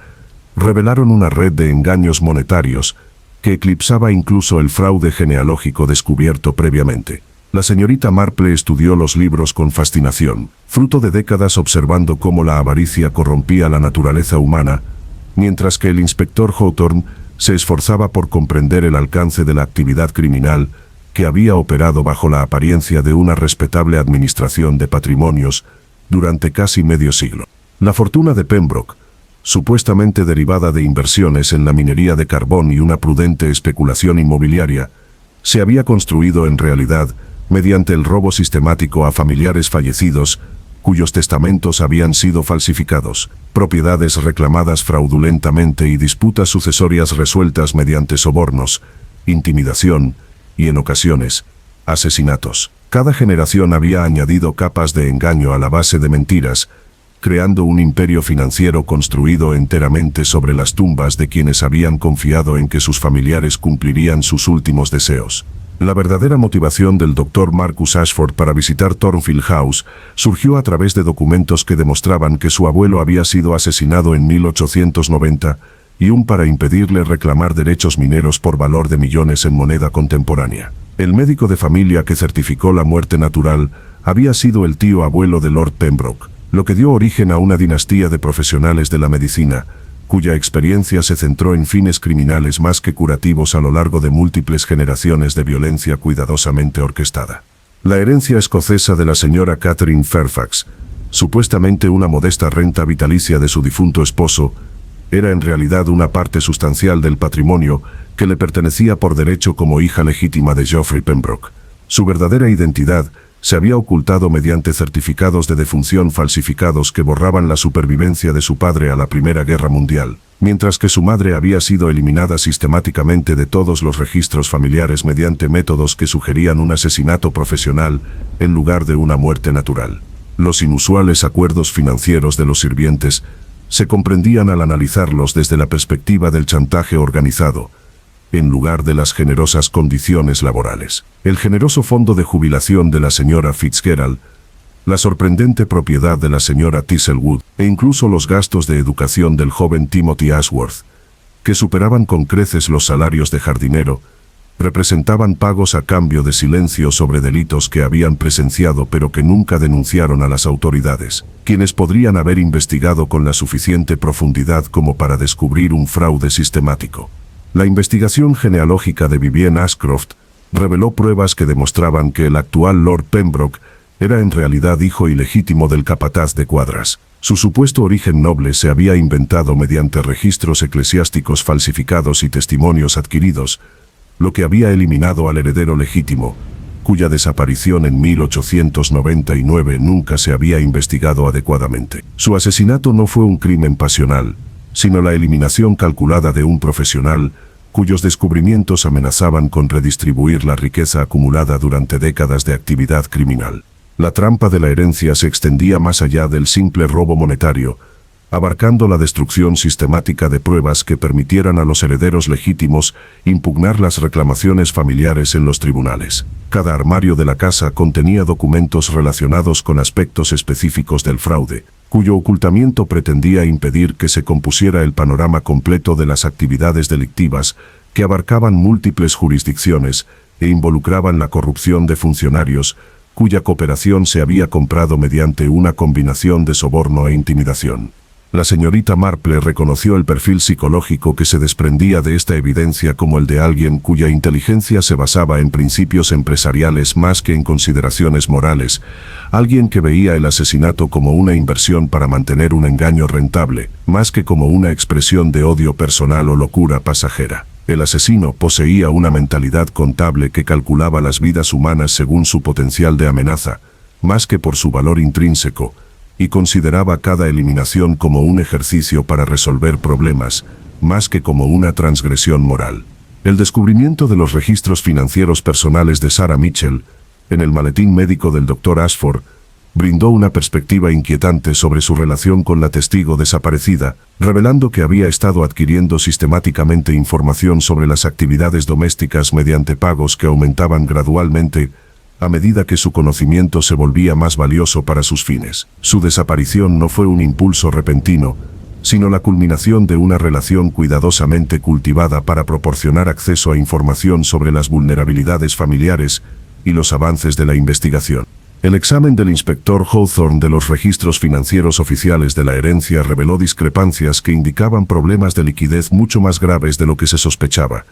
A: revelaron una red de engaños monetarios que eclipsaba incluso el fraude genealógico descubierto previamente. La señorita Marple estudió los libros con fascinación, fruto de décadas observando cómo la avaricia corrompía la naturaleza humana, mientras que el inspector Hawthorne se esforzaba por comprender el alcance de la actividad criminal que había operado bajo la apariencia de una respetable administración de patrimonios durante casi medio siglo. La fortuna de Pembroke, supuestamente derivada de inversiones en la minería de carbón y una prudente especulación inmobiliaria, se había construido en realidad mediante el robo sistemático a familiares fallecidos cuyos testamentos habían sido falsificados, propiedades reclamadas fraudulentamente y disputas sucesorias resueltas mediante sobornos, intimidación y, en ocasiones, asesinatos. Cada generación había añadido capas de engaño a la base de mentiras, creando un imperio financiero construido enteramente sobre las tumbas de quienes habían confiado en que sus familiares cumplirían sus últimos deseos. La verdadera motivación del Dr. Marcus Ashford para visitar Thornfield House surgió a través de documentos que demostraban que su abuelo había sido asesinado en 1890 y para impedirle reclamar derechos mineros por valor de millones en moneda contemporánea. El médico de familia que certificó la muerte natural había sido el tío abuelo de Lord Pembroke, lo que dio origen a una dinastía de profesionales de la medicina, cuya experiencia se centró en fines criminales más que curativos a lo largo de múltiples generaciones de violencia cuidadosamente orquestada. La herencia escocesa de la señora Catherine Fairfax, supuestamente una modesta renta vitalicia de su difunto esposo, era en realidad una parte sustancial del patrimonio que le pertenecía por derecho como hija legítima de Geoffrey Pembroke. Su verdadera identidad se había ocultado mediante certificados de defunción falsificados que borraban la supervivencia de su padre a la Primera Guerra Mundial, mientras que su madre había sido eliminada sistemáticamente de todos los registros familiares mediante métodos que sugerían un asesinato profesional en lugar de una muerte natural. Los inusuales acuerdos financieros de los sirvientes se comprendían al analizarlos desde la perspectiva del chantaje organizado, en lugar de las generosas condiciones laborales. El generoso fondo de jubilación de la señora Fitzgerald, la sorprendente propiedad de la señora Thistlewood e incluso los gastos de educación del joven Timothy Ashworth, que superaban con creces los salarios de jardinero, representaban pagos a cambio de silencio sobre delitos que habían presenciado pero que nunca denunciaron a las autoridades, quienes podrían haber investigado con la suficiente profundidad como para descubrir un fraude sistemático. La investigación genealógica de Vivienne Ashcroft reveló pruebas que demostraban que el actual Lord Pembroke era en realidad hijo ilegítimo del capataz de cuadras. Su supuesto origen noble se había inventado mediante registros eclesiásticos falsificados y testimonios adquiridos, lo que había eliminado al heredero legítimo, cuya desaparición en 1899 nunca se había investigado adecuadamente. Su asesinato no fue un crimen pasional, sino la eliminación calculada de un profesional cuyos descubrimientos amenazaban con redistribuir la riqueza acumulada durante décadas de actividad criminal. La trampa de la herencia se extendía más allá del simple robo monetario, abarcando la destrucción sistemática de pruebas que permitieran a los herederos legítimos impugnar las reclamaciones familiares en los tribunales. Cada armario de la casa contenía documentos relacionados con aspectos específicos del fraude, cuyo ocultamiento pretendía impedir que se compusiera el panorama completo de las actividades delictivas que abarcaban múltiples jurisdicciones e involucraban la corrupción de funcionarios, cuya cooperación se había comprado mediante una combinación de soborno e intimidación. La señorita Marple reconoció el perfil psicológico que se desprendía de esta evidencia como el de alguien cuya inteligencia se basaba en principios empresariales más que en consideraciones morales, alguien que veía el asesinato como una inversión para mantener un engaño rentable, más que como una expresión de odio personal o locura pasajera. El asesino poseía una mentalidad contable que calculaba las vidas humanas según su potencial de amenaza, más que por su valor intrínseco, y consideraba cada eliminación como un ejercicio para resolver problemas, más que como una transgresión moral. El descubrimiento de los registros financieros personales de Sarah Mitchell, en el maletín médico del Dr. Ashford, brindó una perspectiva inquietante sobre su relación con la testigo desaparecida, revelando que había estado adquiriendo sistemáticamente información sobre las actividades domésticas mediante pagos que aumentaban gradualmente a medida que su conocimiento se volvía más valioso para sus fines. Su desaparición no fue un impulso repentino, sino la culminación de una relación cuidadosamente cultivada para proporcionar acceso a información sobre las vulnerabilidades familiares y los avances de la investigación. El examen del inspector Hawthorne de los registros financieros oficiales de la herencia reveló discrepancias que indicaban problemas de liquidez mucho más graves de lo que se sospechaba,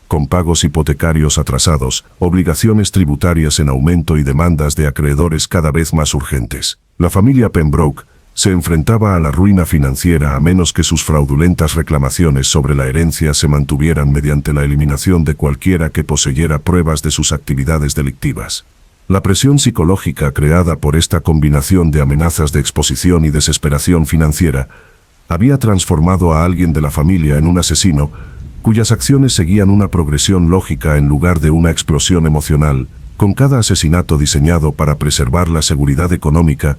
A: con pagos hipotecarios atrasados, obligaciones tributarias en aumento y demandas de acreedores cada vez más urgentes. La familia Pembroke se enfrentaba a la ruina financiera a menos que sus fraudulentas reclamaciones sobre la herencia se mantuvieran mediante la eliminación de cualquiera que poseyera pruebas de sus actividades delictivas. La presión psicológica creada por esta combinación de amenazas de exposición y desesperación financiera había transformado a alguien de la familia en un asesino cuyas acciones seguían una progresión lógica en lugar de una explosión emocional, con cada asesinato diseñado para preservar la seguridad económica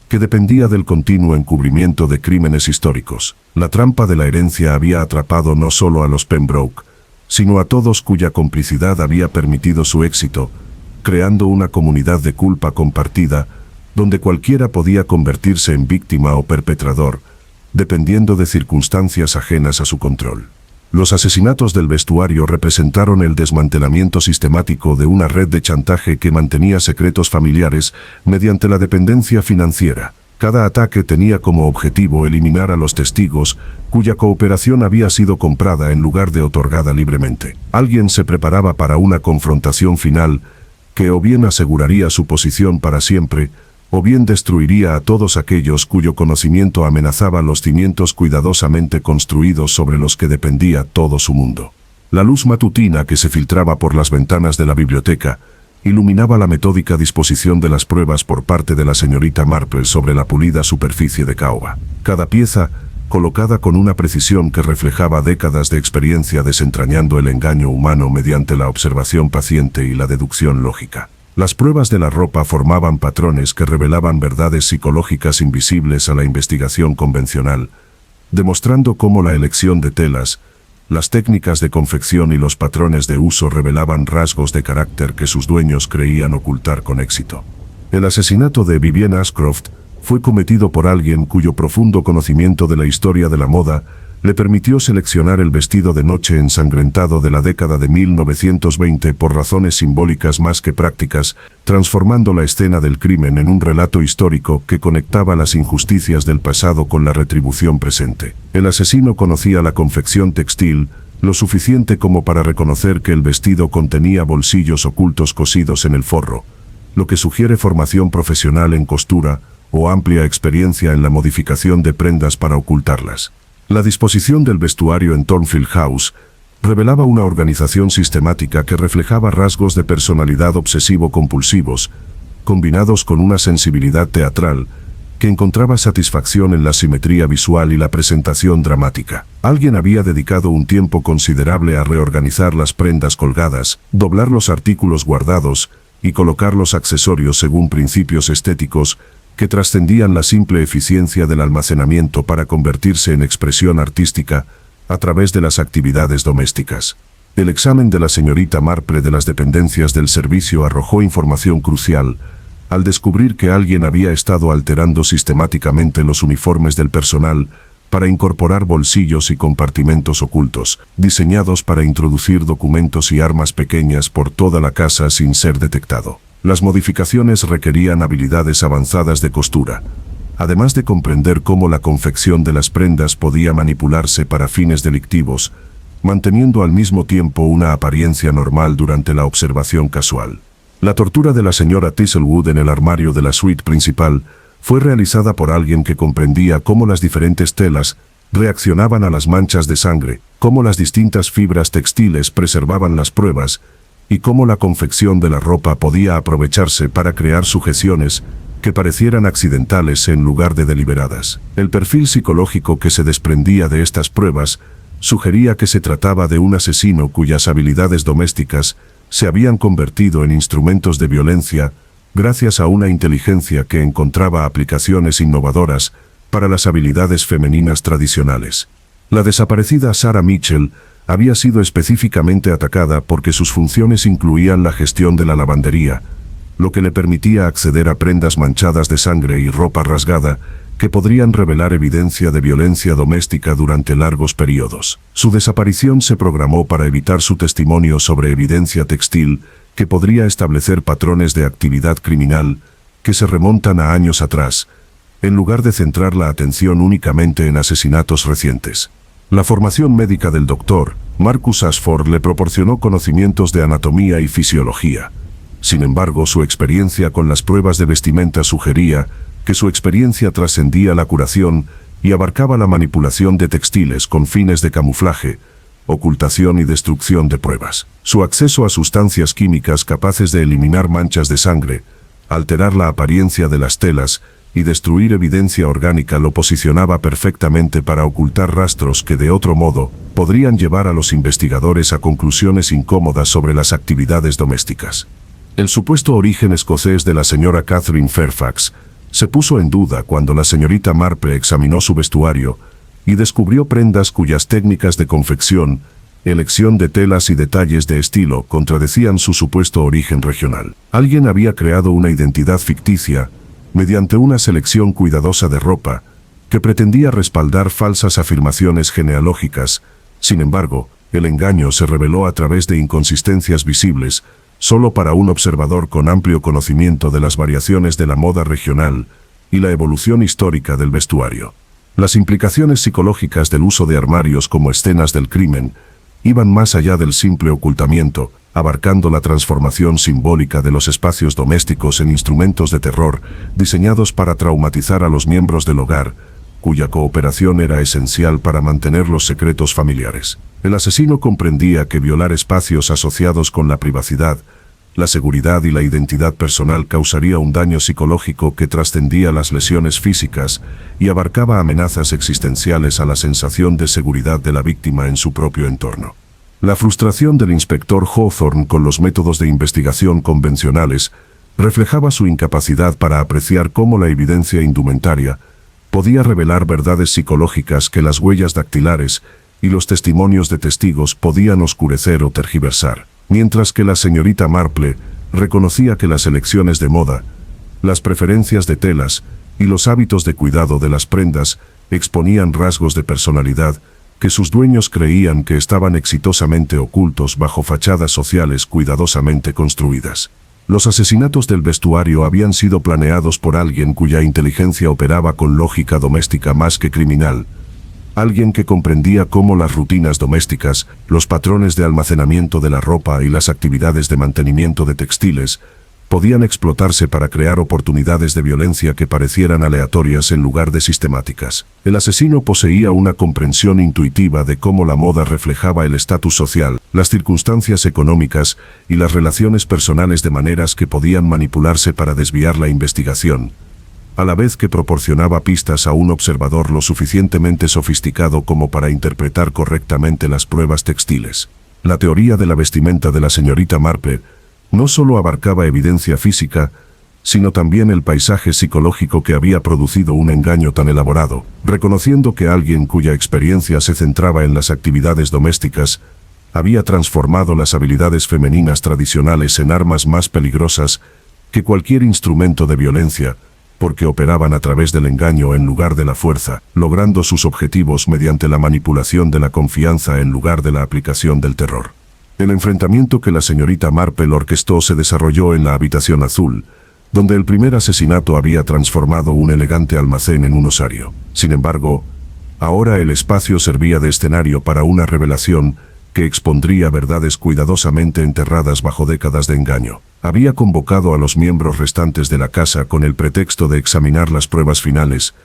A: que dependía del continuo encubrimiento de crímenes históricos. La trampa de la herencia había atrapado no solo a los Pembroke, sino a todos cuya complicidad había permitido su éxito, creando una comunidad de culpa compartida, donde cualquiera podía convertirse en víctima o perpetrador, dependiendo de circunstancias ajenas a su control. Los asesinatos del vestuario representaron el desmantelamiento sistemático de una red de chantaje que mantenía secretos familiares mediante la dependencia financiera. Cada ataque tenía como objetivo eliminar a los testigos cuya cooperación había sido comprada en lugar de otorgada libremente. Alguien se preparaba para una confrontación final que o bien aseguraría su posición para siempre, o bien destruiría a todos aquellos cuyo conocimiento amenazaba los cimientos cuidadosamente construidos sobre los que dependía todo su mundo. La luz matutina que se filtraba por las ventanas de la biblioteca iluminaba la metódica disposición de las pruebas por parte de la señorita Marple sobre la pulida superficie de caoba. Cada pieza, colocada con una precisión que reflejaba décadas de experiencia desentrañando el engaño humano mediante la observación paciente y la deducción lógica. Las pruebas de la ropa formaban patrones que revelaban verdades psicológicas invisibles a la investigación convencional, demostrando cómo la elección de telas, las técnicas de confección y los patrones de uso revelaban rasgos de carácter que sus dueños creían ocultar con éxito. El asesinato de Vivienne Ashcroft fue cometido por alguien cuyo profundo conocimiento de la historia de la moda le permitió seleccionar el vestido de noche ensangrentado de la década de 1920 por razones simbólicas más que prácticas, transformando la escena del crimen en un relato histórico que conectaba las injusticias del pasado con la retribución presente. El asesino conocía la confección textil lo suficiente como para reconocer que el vestido contenía bolsillos ocultos cosidos en el forro, lo que sugiere formación profesional en costura o amplia experiencia en la modificación de prendas para ocultarlas. La disposición del vestuario en Thornfield House revelaba una organización sistemática que reflejaba rasgos de personalidad obsesivo-compulsivos, combinados con una sensibilidad teatral que encontraba satisfacción en la simetría visual y la presentación dramática. Alguien había dedicado un tiempo considerable a reorganizar las prendas colgadas, doblar los artículos guardados y colocar los accesorios según principios estéticos que trascendían la simple eficiencia del almacenamiento para convertirse en expresión artística a través de las actividades domésticas. El examen de la señorita Marple de las dependencias del servicio arrojó información crucial al descubrir que alguien había estado alterando sistemáticamente los uniformes del personal para incorporar bolsillos y compartimentos ocultos, diseñados para introducir documentos y armas pequeñas por toda la casa sin ser detectado. Las modificaciones requerían habilidades avanzadas de costura, además de comprender cómo la confección de las prendas podía manipularse para fines delictivos, manteniendo al mismo tiempo una apariencia normal durante la observación casual. La tortura de la señora Thistlewood en el armario de la suite principal fue realizada por alguien que comprendía cómo las diferentes telas reaccionaban a las manchas de sangre, cómo las distintas fibras textiles preservaban las pruebas, y cómo la confección de la ropa podía aprovecharse para crear sujeciones que parecieran accidentales en lugar de deliberadas. El perfil psicológico que se desprendía de estas pruebas sugería que se trataba de un asesino cuyas habilidades domésticas se habían convertido en instrumentos de violencia gracias a una inteligencia que encontraba aplicaciones innovadoras para las habilidades femeninas tradicionales. La desaparecida Sarah Mitchell había sido específicamente atacada porque sus funciones incluían la gestión de la lavandería, lo que le permitía acceder a prendas manchadas de sangre y ropa rasgada que podrían revelar evidencia de violencia doméstica durante largos periodos. Su desaparición se programó para evitar su testimonio sobre evidencia textil que podría establecer patrones de actividad criminal que se remontan a años atrás, en lugar de centrar la atención únicamente en asesinatos recientes. La formación médica del doctor Marcus Ashford le proporcionó conocimientos de anatomía y fisiología. Sin embargo, su experiencia con las pruebas de vestimenta sugería que su experiencia trascendía la curación y abarcaba la manipulación de textiles con fines de camuflaje, ocultación y destrucción de pruebas. Su acceso a sustancias químicas capaces de eliminar manchas de sangre, alterar la apariencia de las telas y destruir evidencia orgánica lo posicionaba perfectamente para ocultar rastros que de otro modo podrían llevar a los investigadores a conclusiones incómodas sobre las actividades domésticas. El supuesto origen escocés de la señora Catherine Fairfax se puso en duda cuando la señorita Marple examinó su vestuario y descubrió prendas cuyas técnicas de confección, elección de telas y detalles de estilo contradecían su supuesto origen regional. Alguien había creado una identidad ficticia mediante una selección cuidadosa de ropa que pretendía respaldar falsas afirmaciones genealógicas. Sin embargo, el engaño se reveló a través de inconsistencias visibles solo para un observador con amplio conocimiento de las variaciones de la moda regional y la evolución histórica del vestuario. Las implicaciones psicológicas del uso de armarios como escenas del crimen iban más allá del simple ocultamiento, abarcando la transformación simbólica de los espacios domésticos en instrumentos de terror diseñados para traumatizar a los miembros del hogar, cuya cooperación era esencial para mantener los secretos familiares. El asesino comprendía que violar espacios asociados con la privacidad, la seguridad y la identidad personal causaría un daño psicológico que trascendía las lesiones físicas y abarcaba amenazas existenciales a la sensación de seguridad de la víctima en su propio entorno. La frustración del inspector Hawthorne con los métodos de investigación convencionales reflejaba su incapacidad para apreciar cómo la evidencia indumentaria podía revelar verdades psicológicas que las huellas dactilares y los testimonios de testigos podían oscurecer o tergiversar. Mientras que la señorita Marple reconocía que las elecciones de moda, las preferencias de telas y los hábitos de cuidado de las prendas exponían rasgos de personalidad que sus dueños creían que estaban exitosamente ocultos bajo fachadas sociales cuidadosamente construidas. Los asesinatos del vestuario habían sido planeados por alguien cuya inteligencia operaba con lógica doméstica más que criminal. Alguien que comprendía cómo las rutinas domésticas, los patrones de almacenamiento de la ropa y las actividades de mantenimiento de textiles podían explotarse para crear oportunidades de violencia que parecieran aleatorias en lugar de sistemáticas. El asesino poseía una comprensión intuitiva de cómo la moda reflejaba el estatus social, las circunstancias económicas y las relaciones personales de maneras que podían manipularse para desviar la investigación, a la vez que proporcionaba pistas a un observador lo suficientemente sofisticado como para interpretar correctamente las pruebas textiles. La teoría de la vestimenta de la señorita Marple no solo abarcaba evidencia física, sino también el paisaje psicológico que había producido un engaño tan elaborado, reconociendo que alguien cuya experiencia se centraba en las actividades domésticas había transformado las habilidades femeninas tradicionales en armas más peligrosas que cualquier instrumento de violencia, porque operaban a través del engaño en lugar de la fuerza, logrando sus objetivos mediante la manipulación de la confianza en lugar de la aplicación del terror. El enfrentamiento que la señorita Marple orquestó se desarrolló en la habitación azul, donde el primer asesinato había transformado un elegante almacén en un osario. Sin embargo, ahora el espacio servía de escenario para una revelación que expondría verdades cuidadosamente enterradas bajo décadas de engaño. Había convocado a los miembros restantes de la casa con el pretexto de examinar las pruebas finales,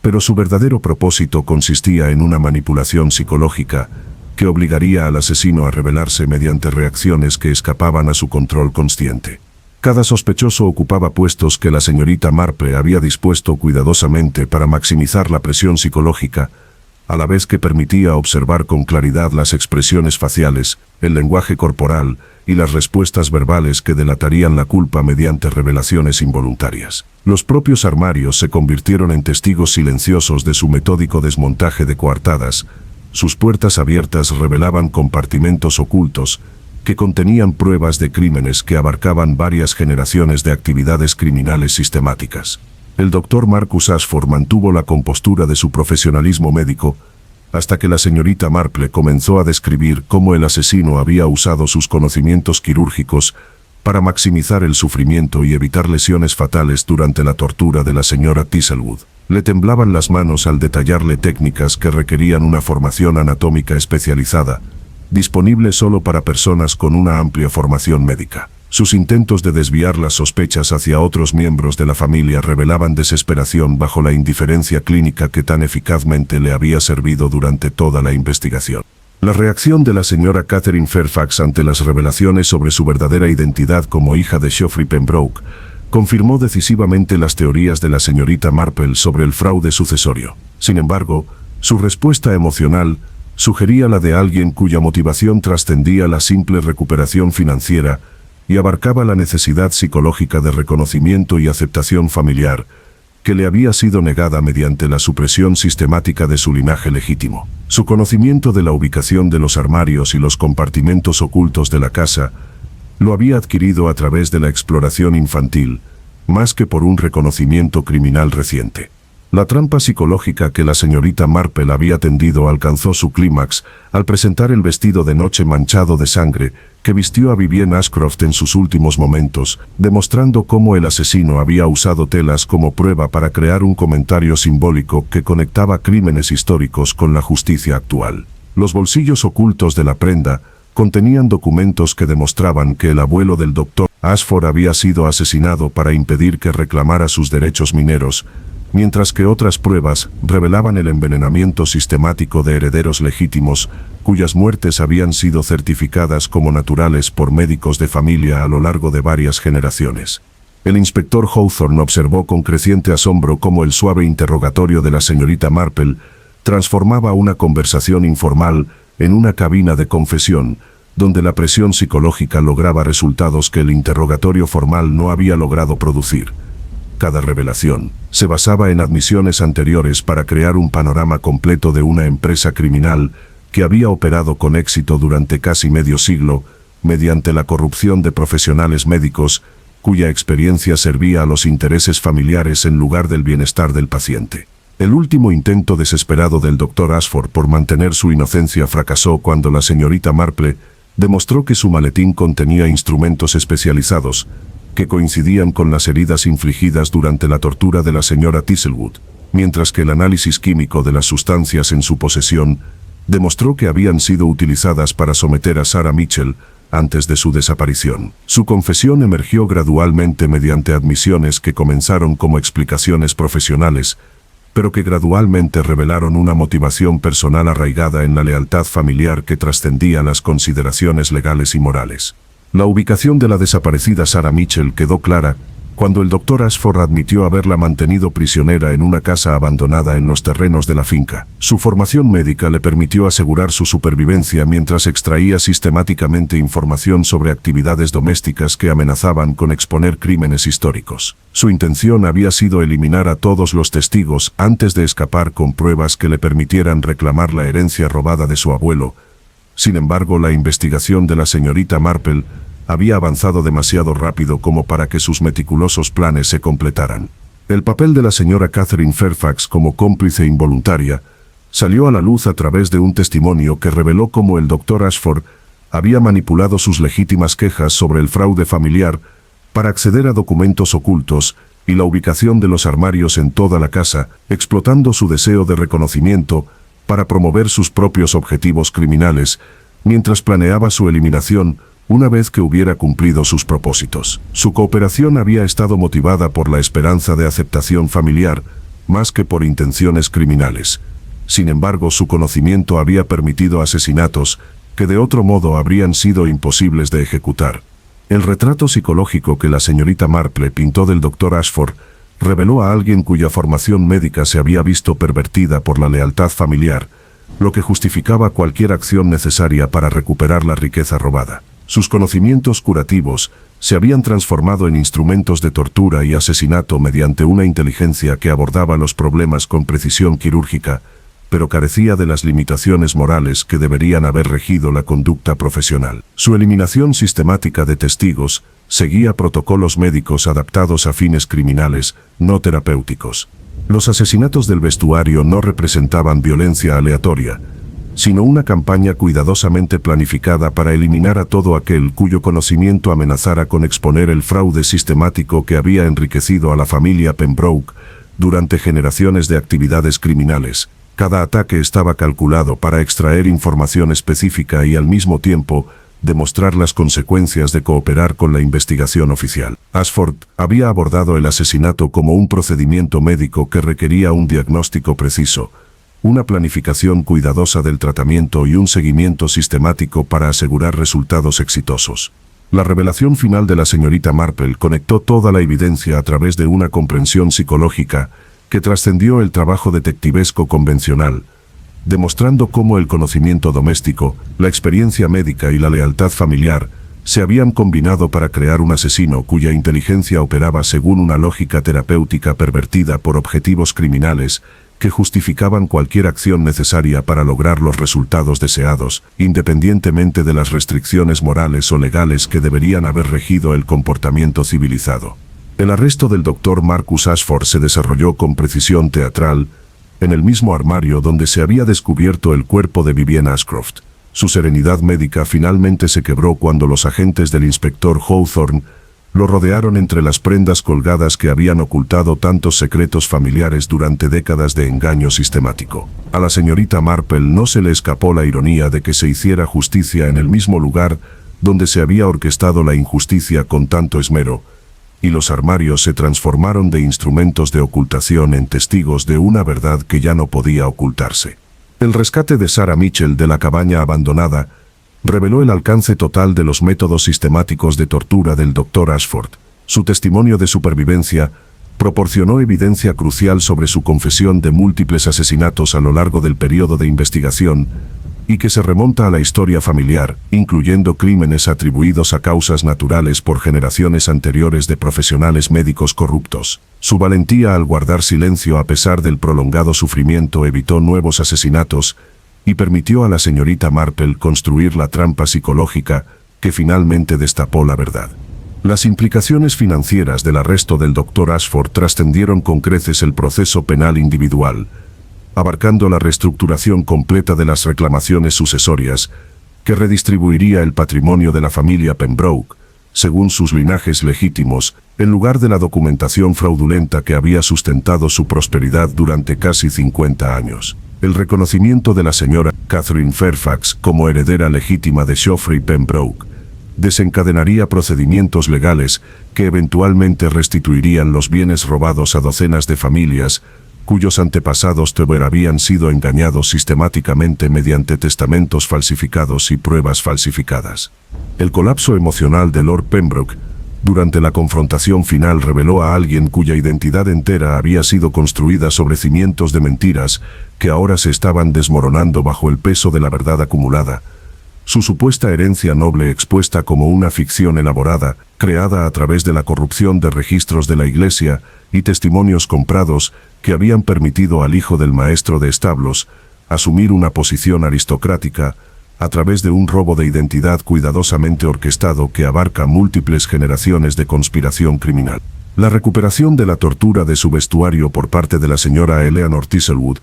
A: pero su verdadero propósito consistía en una manipulación psicológica que obligaría al asesino a revelarse mediante reacciones que escapaban a su control consciente. Cada sospechoso ocupaba puestos que la señorita Marple había dispuesto cuidadosamente para maximizar la presión psicológica, a la vez que permitía observar con claridad las expresiones faciales, el lenguaje corporal y las respuestas verbales que delatarían la culpa mediante revelaciones involuntarias. Los propios armarios se convirtieron en testigos silenciosos de su metódico desmontaje de coartadas. Sus puertas abiertas revelaban compartimentos ocultos que contenían pruebas de crímenes que abarcaban varias generaciones de actividades criminales sistemáticas. El doctor Marcus Ashford mantuvo la compostura de su profesionalismo médico hasta que la señorita Marple comenzó a describir cómo el asesino había usado sus conocimientos quirúrgicos para maximizar el sufrimiento y evitar lesiones fatales durante la tortura de la señora Thistlewood. Le temblaban las manos al detallarle técnicas que requerían una formación anatómica especializada, disponible solo para personas con una amplia formación médica. Sus intentos de desviar las sospechas hacia otros miembros de la familia revelaban desesperación bajo la indiferencia clínica que tan eficazmente le había servido durante toda la investigación. La reacción de la señora Catherine Fairfax ante las revelaciones sobre su verdadera identidad como hija de Geoffrey Pembroke confirmó decisivamente las teorías de la señorita Marple sobre el fraude sucesorio. Sin embargo, su respuesta emocional sugería la de alguien cuya motivación trascendía la simple recuperación financiera y abarcaba la necesidad psicológica de reconocimiento y aceptación familiar, que le había sido negada mediante la supresión sistemática de su linaje legítimo. Su conocimiento de la ubicación de los armarios y los compartimentos ocultos de la casa lo había adquirido a través de la exploración infantil, más que por un reconocimiento criminal reciente. La trampa psicológica que la señorita Marple había tendido alcanzó su clímax al presentar el vestido de noche manchado de sangre que vistió a Vivienne Ashcroft en sus últimos momentos, demostrando cómo el asesino había usado telas como prueba para crear un comentario simbólico que conectaba crímenes históricos con la justicia actual. Los bolsillos ocultos de la prenda contenían documentos que demostraban que el abuelo del Dr. Ashford había sido asesinado para impedir que reclamara sus derechos mineros, mientras que otras pruebas revelaban el envenenamiento sistemático de herederos legítimos, cuyas muertes habían sido certificadas como naturales por médicos de familia a lo largo de varias generaciones. El inspector Hawthorne observó con creciente asombro cómo el suave interrogatorio de la señorita Marple transformaba una conversación informal en una cabina de confesión, donde la presión psicológica lograba resultados que el interrogatorio formal no había logrado producir. Cada revelación se basaba en admisiones anteriores para crear un panorama completo de una empresa criminal que había operado con éxito durante casi medio siglo, mediante la corrupción de profesionales médicos, cuya experiencia servía a los intereses familiares en lugar del bienestar del paciente. El último intento desesperado del Dr. Ashford por mantener su inocencia fracasó cuando la señorita Marple demostró que su maletín contenía instrumentos especializados, que coincidían con las heridas infligidas durante la tortura de la señora Thistlewood, mientras que el análisis químico de las sustancias en su posesión demostró que habían sido utilizadas para someter a Sarah Mitchell antes de su desaparición. Su confesión emergió gradualmente mediante admisiones que comenzaron como explicaciones profesionales, pero que gradualmente revelaron una motivación personal arraigada en la lealtad familiar que trascendía las consideraciones legales y morales. La ubicación de la desaparecida Sarah Mitchell quedó clara cuando el Dr. Ashford admitió haberla mantenido prisionera en una casa abandonada en los terrenos de la finca. Su formación médica le permitió asegurar su supervivencia mientras extraía sistemáticamente información sobre actividades domésticas que amenazaban con exponer crímenes históricos. Su intención había sido eliminar a todos los testigos antes de escapar con pruebas que le permitieran reclamar la herencia robada de su abuelo. Sin embargo, la investigación de la señorita Marple había avanzado demasiado rápido como para que sus meticulosos planes se completaran. El papel de la señora Catherine Fairfax como cómplice involuntaria salió a la luz a través de un testimonio que reveló cómo el Dr. Ashford había manipulado sus legítimas quejas sobre el fraude familiar para acceder a documentos ocultos y la ubicación de los armarios en toda la casa, explotando su deseo de reconocimiento para promover sus propios objetivos criminales, mientras planeaba su eliminación una vez que hubiera cumplido sus propósitos. Su cooperación había estado motivada por la esperanza de aceptación familiar, más que por intenciones criminales. Sin embargo, su conocimiento había permitido asesinatos que de otro modo habrían sido imposibles de ejecutar. El retrato psicológico que la señorita Marple pintó del Dr. Ashford reveló a alguien cuya formación médica se había visto pervertida por la lealtad familiar, lo que justificaba cualquier acción necesaria para recuperar la riqueza robada. Sus conocimientos curativos se habían transformado en instrumentos de tortura y asesinato mediante una inteligencia que abordaba los problemas con precisión quirúrgica, pero carecía de las limitaciones morales que deberían haber regido la conducta profesional. Su eliminación sistemática de testigos seguía protocolos médicos adaptados a fines criminales, no terapéuticos. Los asesinatos del vestuario no representaban violencia aleatoria, sino una campaña cuidadosamente planificada para eliminar a todo aquel cuyo conocimiento amenazara con exponer el fraude sistemático que había enriquecido a la familia Pembroke durante generaciones de actividades criminales. Cada ataque estaba calculado para extraer información específica y al mismo tiempo demostrar las consecuencias de cooperar con la investigación oficial. Ashford había abordado el asesinato como un procedimiento médico que requería un diagnóstico preciso, una planificación cuidadosa del tratamiento y un seguimiento sistemático para asegurar resultados exitosos. La revelación final de la señorita Marple conectó toda la evidencia a través de una comprensión psicológica que trascendió el trabajo detectivesco convencional, demostrando cómo el conocimiento doméstico, la experiencia médica y la lealtad familiar se habían combinado para crear un asesino cuya inteligencia operaba según una lógica terapéutica pervertida por objetivos criminales que justificaban cualquier acción necesaria para lograr los resultados deseados, independientemente de las restricciones morales o legales que deberían haber regido el comportamiento civilizado. El arresto del Dr. Marcus Ashford se desarrolló con precisión teatral, en el mismo armario donde se había descubierto el cuerpo de Vivienne Ashcroft. Su serenidad médica finalmente se quebró cuando los agentes del inspector Hawthorne lo rodearon entre las prendas colgadas que habían ocultado tantos secretos familiares durante décadas de engaño sistemático. A la señorita Marple no se le escapó la ironía de que se hiciera justicia en el mismo lugar donde se había orquestado la injusticia con tanto esmero, y los armarios se transformaron de instrumentos de ocultación en testigos de una verdad que ya no podía ocultarse. El rescate de Sarah Mitchell de la cabaña abandonada reveló el alcance total de los métodos sistemáticos de tortura del Dr. Ashford. Su testimonio de supervivencia proporcionó evidencia crucial sobre su confesión de múltiples asesinatos a lo largo del periodo de investigación y que se remonta a la historia familiar, incluyendo crímenes atribuidos a causas naturales por generaciones anteriores de profesionales médicos corruptos. Su valentía al guardar silencio a pesar del prolongado sufrimiento evitó nuevos asesinatos y permitió a la señorita Marple construir la trampa psicológica que finalmente destapó la verdad. Las implicaciones financieras del arresto del Dr. Ashford trascendieron con creces el proceso penal individual, abarcando la reestructuración completa de las reclamaciones sucesorias, que redistribuiría el patrimonio de la familia Pembroke, según sus linajes legítimos, en lugar de la documentación fraudulenta que había sustentado su prosperidad durante casi 50 años. El reconocimiento de la señora Catherine Fairfax como heredera legítima de Geoffrey Pembroke desencadenaría procedimientos legales que eventualmente restituirían los bienes robados a docenas de familias cuyos antepasados habían sido engañados sistemáticamente mediante testamentos falsificados y pruebas falsificadas. El colapso emocional de Lord Pembroke durante la confrontación final reveló a alguien cuya identidad entera había sido construida sobre cimientos de mentiras que ahora se estaban desmoronando bajo el peso de la verdad acumulada. Su supuesta herencia noble expuesta como una ficción elaborada, creada a través de la corrupción de registros de la Iglesia y testimonios comprados que habían permitido al hijo del maestro de establos asumir una posición aristocrática a través de un robo de identidad cuidadosamente orquestado que abarca múltiples generaciones de conspiración criminal. La recuperación de la tortura de su vestuario por parte de la señora Eleanor Thistlewood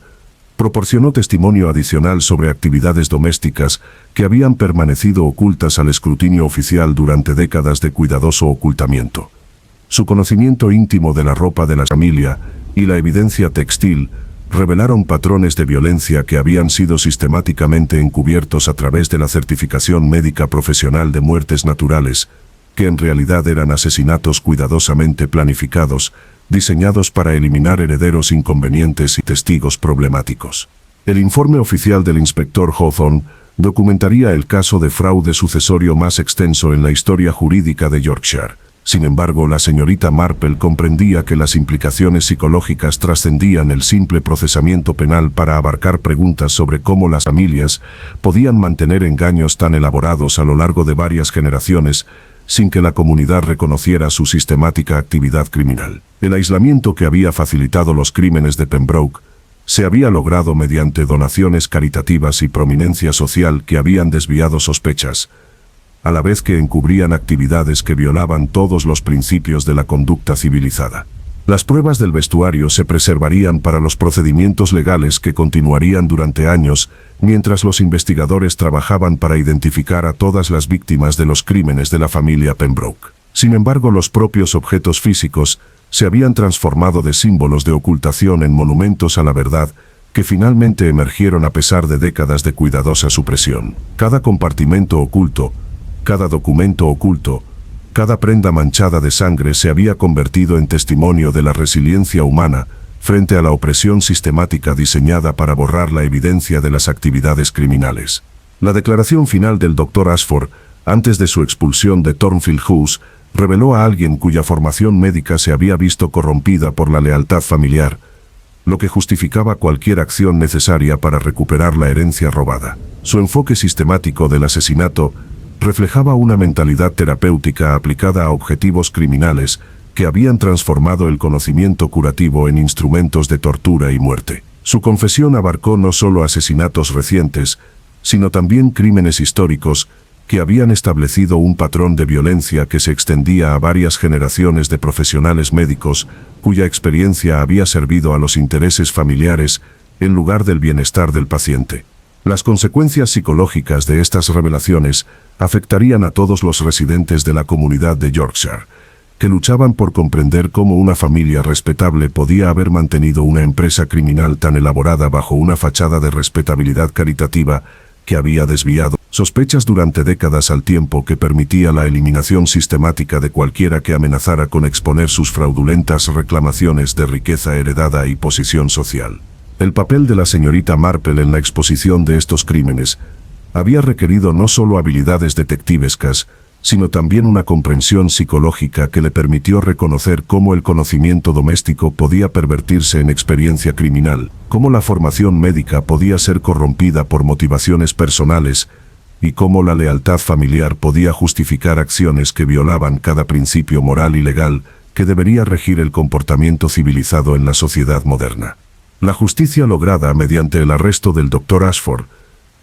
A: proporcionó testimonio adicional sobre actividades domésticas que habían permanecido ocultas al escrutinio oficial durante décadas de cuidadoso ocultamiento. Su conocimiento íntimo de la ropa de la familia y la evidencia textil revelaron patrones de violencia que habían sido sistemáticamente encubiertos a través de la certificación médica profesional de muertes naturales, que en realidad eran asesinatos cuidadosamente planificados, diseñados para eliminar herederos inconvenientes y testigos problemáticos. El informe oficial del inspector Hawthorne documentaría el caso de fraude sucesorio más extenso en la historia jurídica de Yorkshire. Sin embargo, la señorita Marple comprendía que las implicaciones psicológicas trascendían el simple procesamiento penal para abarcar preguntas sobre cómo las familias podían mantener engaños tan elaborados a lo largo de varias generaciones sin que la comunidad reconociera su sistemática actividad criminal. El aislamiento que había facilitado los crímenes de Pembroke se había logrado mediante donaciones caritativas y prominencia social que habían desviado sospechas, a la vez que encubrían actividades que violaban todos los principios de la conducta civilizada. Las pruebas del vestuario se preservarían para los procedimientos legales que continuarían durante años, mientras los investigadores trabajaban para identificar a todas las víctimas de los crímenes de la familia Pembroke. Sin embargo, los propios objetos físicos se habían transformado de símbolos de ocultación en monumentos a la verdad, que finalmente emergieron a pesar de décadas de cuidadosa supresión. Cada compartimento oculto, cada documento oculto, cada prenda manchada de sangre se había convertido en testimonio de la resiliencia humana frente a la opresión sistemática diseñada para borrar la evidencia de las actividades criminales. La declaración final del Dr. Ashford, antes de su expulsión de Thornfield House, reveló a alguien cuya formación médica se había visto corrompida por la lealtad familiar, lo que justificaba cualquier acción necesaria para recuperar la herencia robada. Su enfoque sistemático del asesinato reflejaba una mentalidad terapéutica aplicada a objetivos criminales que habían transformado el conocimiento curativo en instrumentos de tortura y muerte. Su confesión abarcó no solo asesinatos recientes, sino también crímenes históricos que habían establecido un patrón de violencia que se extendía a varias generaciones de profesionales médicos cuya experiencia había servido a los intereses familiares en lugar del bienestar del paciente. Las consecuencias psicológicas de estas revelaciones afectarían a todos los residentes de la comunidad de Yorkshire, que luchaban por comprender cómo una familia respetable podía haber mantenido una empresa criminal tan elaborada bajo una fachada de respetabilidad caritativa que había desviado sospechas durante décadas al tiempo que permitía la eliminación sistemática de cualquiera que amenazara con exponer sus fraudulentas reclamaciones de riqueza heredada y posición social. El papel de la señorita Marple en la exposición de estos crímenes había requerido no solo habilidades detectivescas, sino también una comprensión psicológica que le permitió reconocer cómo el conocimiento doméstico podía pervertirse en experiencia criminal, cómo la formación médica podía ser corrompida por motivaciones personales, y cómo la lealtad familiar podía justificar acciones que violaban cada principio moral y legal que debería regir el comportamiento civilizado en la sociedad moderna. La justicia lograda mediante el arresto del Dr. Ashford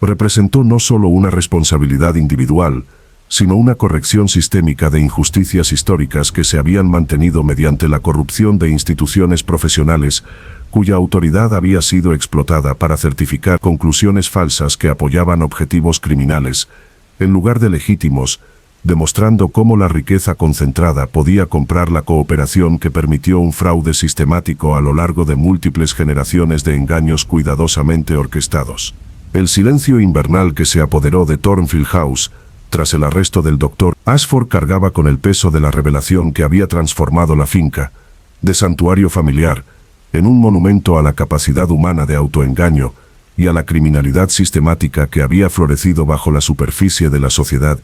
A: representó no solo una responsabilidad individual, sino una corrección sistémica de injusticias históricas que se habían mantenido mediante la corrupción de instituciones profesionales cuya autoridad había sido explotada para certificar conclusiones falsas que apoyaban objetivos criminales, en lugar de legítimos, demostrando cómo la riqueza concentrada podía comprar la cooperación que permitió un fraude sistemático a lo largo de múltiples generaciones de engaños cuidadosamente orquestados. El silencio invernal que se apoderó de Thornfield House tras el arresto del Dr. Ashford cargaba con el peso de la revelación que había transformado la finca, de santuario familiar, en un monumento a la capacidad humana de autoengaño y a la criminalidad sistemática que había florecido bajo la superficie de la sociedad,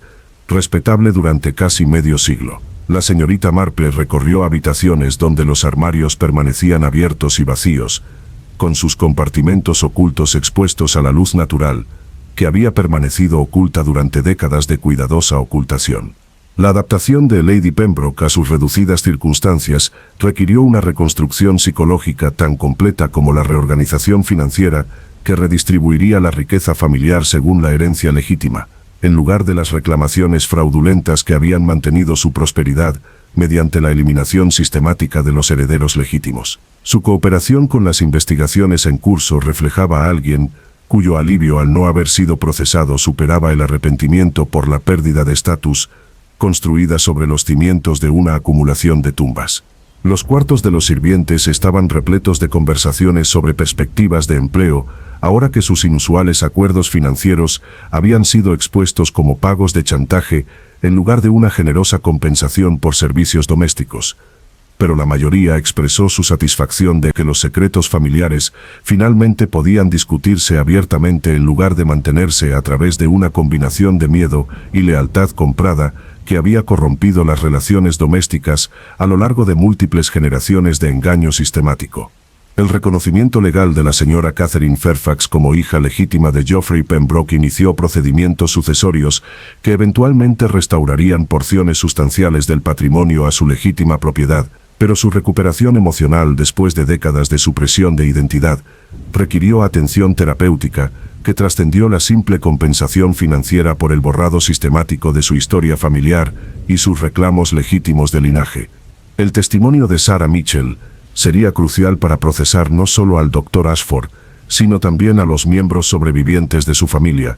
A: respetable durante casi medio siglo. La señorita Marple recorrió habitaciones donde los armarios permanecían abiertos y vacíos, con sus compartimentos ocultos expuestos a la luz natural, que había permanecido oculta durante décadas de cuidadosa ocultación. La adaptación de Lady Pembroke a sus reducidas circunstancias requirió una reconstrucción psicológica tan completa como la reorganización financiera que redistribuiría la riqueza familiar según la herencia legítima, en lugar de las reclamaciones fraudulentas que habían mantenido su prosperidad mediante la eliminación sistemática de los herederos legítimos. Su cooperación con las investigaciones en curso reflejaba a alguien cuyo alivio al no haber sido procesado superaba el arrepentimiento por la pérdida de estatus, construida sobre los cimientos de una acumulación de tumbas. Los cuartos de los sirvientes estaban repletos de conversaciones sobre perspectivas de empleo, ahora que sus inusuales acuerdos financieros habían sido expuestos como pagos de chantaje en lugar de una generosa compensación por servicios domésticos. Pero la mayoría expresó su satisfacción de que los secretos familiares finalmente podían discutirse abiertamente en lugar de mantenerse a través de una combinación de miedo y lealtad comprada que había corrompido las relaciones domésticas a lo largo de múltiples generaciones de engaño sistemático. El reconocimiento legal de la señora Catherine Fairfax como hija legítima de Geoffrey Pembroke inició procedimientos sucesorios que eventualmente restaurarían porciones sustanciales del patrimonio a su legítima propiedad, pero su recuperación emocional después de décadas de supresión de identidad requirió atención terapéutica que trascendió la simple compensación financiera por el borrado sistemático de su historia familiar y sus reclamos legítimos de linaje. El testimonio de Sarah Mitchell, sería crucial para procesar no solo al Dr. Ashford, sino también a los miembros sobrevivientes de su familia,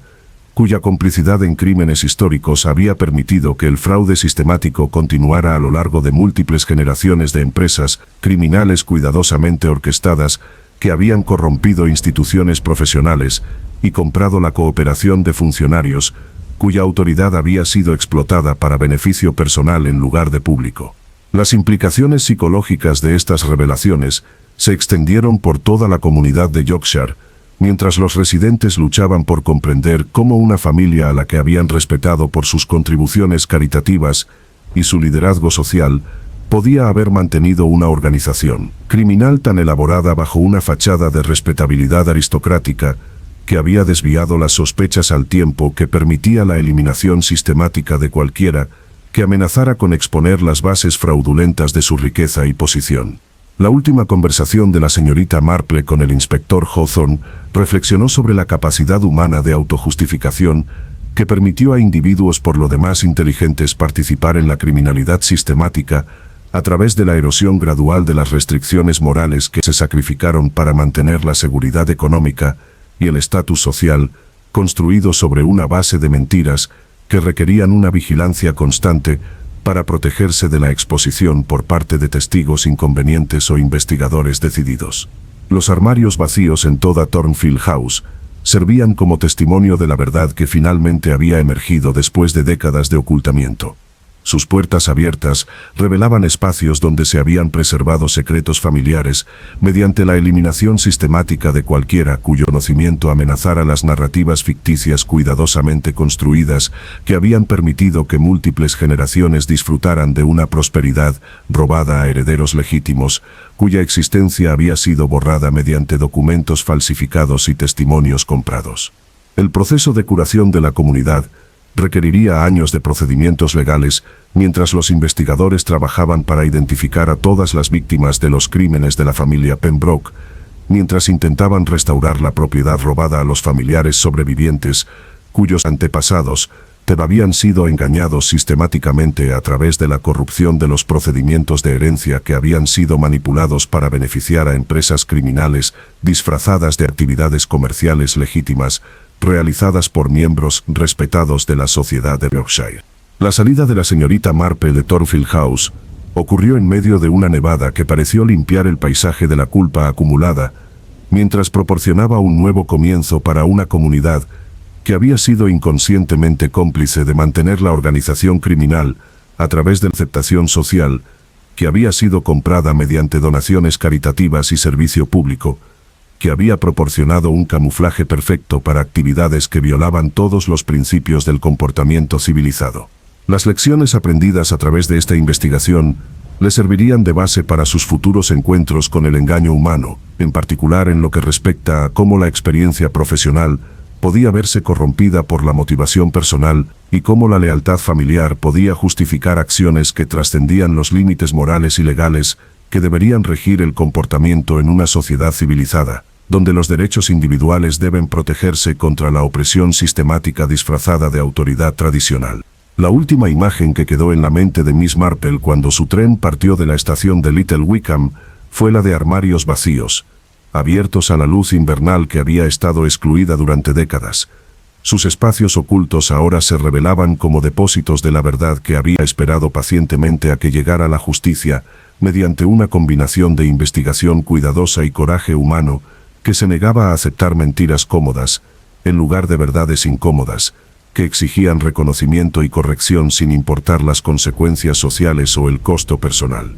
A: cuya complicidad en crímenes históricos había permitido que el fraude sistemático continuara a lo largo de múltiples generaciones de empresas criminales cuidadosamente orquestadas que habían corrompido instituciones profesionales y comprado la cooperación de funcionarios cuya autoridad había sido explotada para beneficio personal en lugar de público. Las implicaciones psicológicas de estas revelaciones se extendieron por toda la comunidad de Yorkshire, mientras los residentes luchaban por comprender cómo una familia a la que habían respetado por sus contribuciones caritativas y su liderazgo social podía haber mantenido una organización criminal tan elaborada bajo una fachada de respetabilidad aristocrática que había desviado las sospechas al tiempo que permitía la eliminación sistemática de cualquiera que amenazara con exponer las bases fraudulentas de su riqueza y posición. La última conversación de la señorita Marple con el inspector Hawthorne reflexionó sobre la capacidad humana de autojustificación que permitió a individuos por lo demás inteligentes participar en la criminalidad sistemática a través de la erosión gradual de las restricciones morales que se sacrificaron para mantener la seguridad económica y el estatus social, construido sobre una base de mentiras que requerían una vigilancia constante para protegerse de la exposición por parte de testigos inconvenientes o investigadores decididos. Los armarios vacíos en toda Thornfield House servían como testimonio de la verdad que finalmente había emergido después de décadas de ocultamiento. Sus puertas abiertas revelaban espacios donde se habían preservado secretos familiares mediante la eliminación sistemática de cualquiera cuyo conocimiento amenazara las narrativas ficticias cuidadosamente construidas que habían permitido que múltiples generaciones disfrutaran de una prosperidad robada a herederos legítimos, cuya existencia había sido borrada mediante documentos falsificados y testimonios comprados. El proceso de curación de la comunidad requeriría años de procedimientos legales, mientras los investigadores trabajaban para identificar a todas las víctimas de los crímenes de la familia Pembroke, mientras intentaban restaurar la propiedad robada a los familiares sobrevivientes, cuyos antepasados habían sido engañados sistemáticamente a través de la corrupción de los procedimientos de herencia que habían sido manipulados para beneficiar a empresas criminales disfrazadas de actividades comerciales legítimas, realizadas por miembros respetados de la sociedad de Yorkshire. La salida de la señorita Marple de Thornfield House ocurrió en medio de una nevada que pareció limpiar el paisaje de la culpa acumulada, mientras proporcionaba un nuevo comienzo para una comunidad que había sido inconscientemente cómplice de mantener la organización criminal a través de la aceptación social, que había sido comprada mediante donaciones caritativas y servicio público, que había proporcionado un camuflaje perfecto para actividades que violaban todos los principios del comportamiento civilizado. Las lecciones aprendidas a través de esta investigación le servirían de base para sus futuros encuentros con el engaño humano, en particular en lo que respecta a cómo la experiencia profesional podía verse corrompida por la motivación personal y cómo la lealtad familiar podía justificar acciones que trascendían los límites morales y legales que deberían regir el comportamiento en una sociedad civilizada, donde los derechos individuales deben protegerse contra la opresión sistemática disfrazada de autoridad tradicional. La última imagen que quedó en la mente de Miss Marple cuando su tren partió de la estación de Little Wickham fue la de armarios vacíos, abiertos a la luz invernal que había estado excluida durante décadas. Sus espacios ocultos ahora se revelaban como depósitos de la verdad que había esperado pacientemente a que llegara la justicia, mediante una combinación de investigación cuidadosa y coraje humano que se negaba a aceptar mentiras cómodas, en lugar de verdades incómodas, que exigían reconocimiento y corrección sin importar las consecuencias sociales o el costo personal.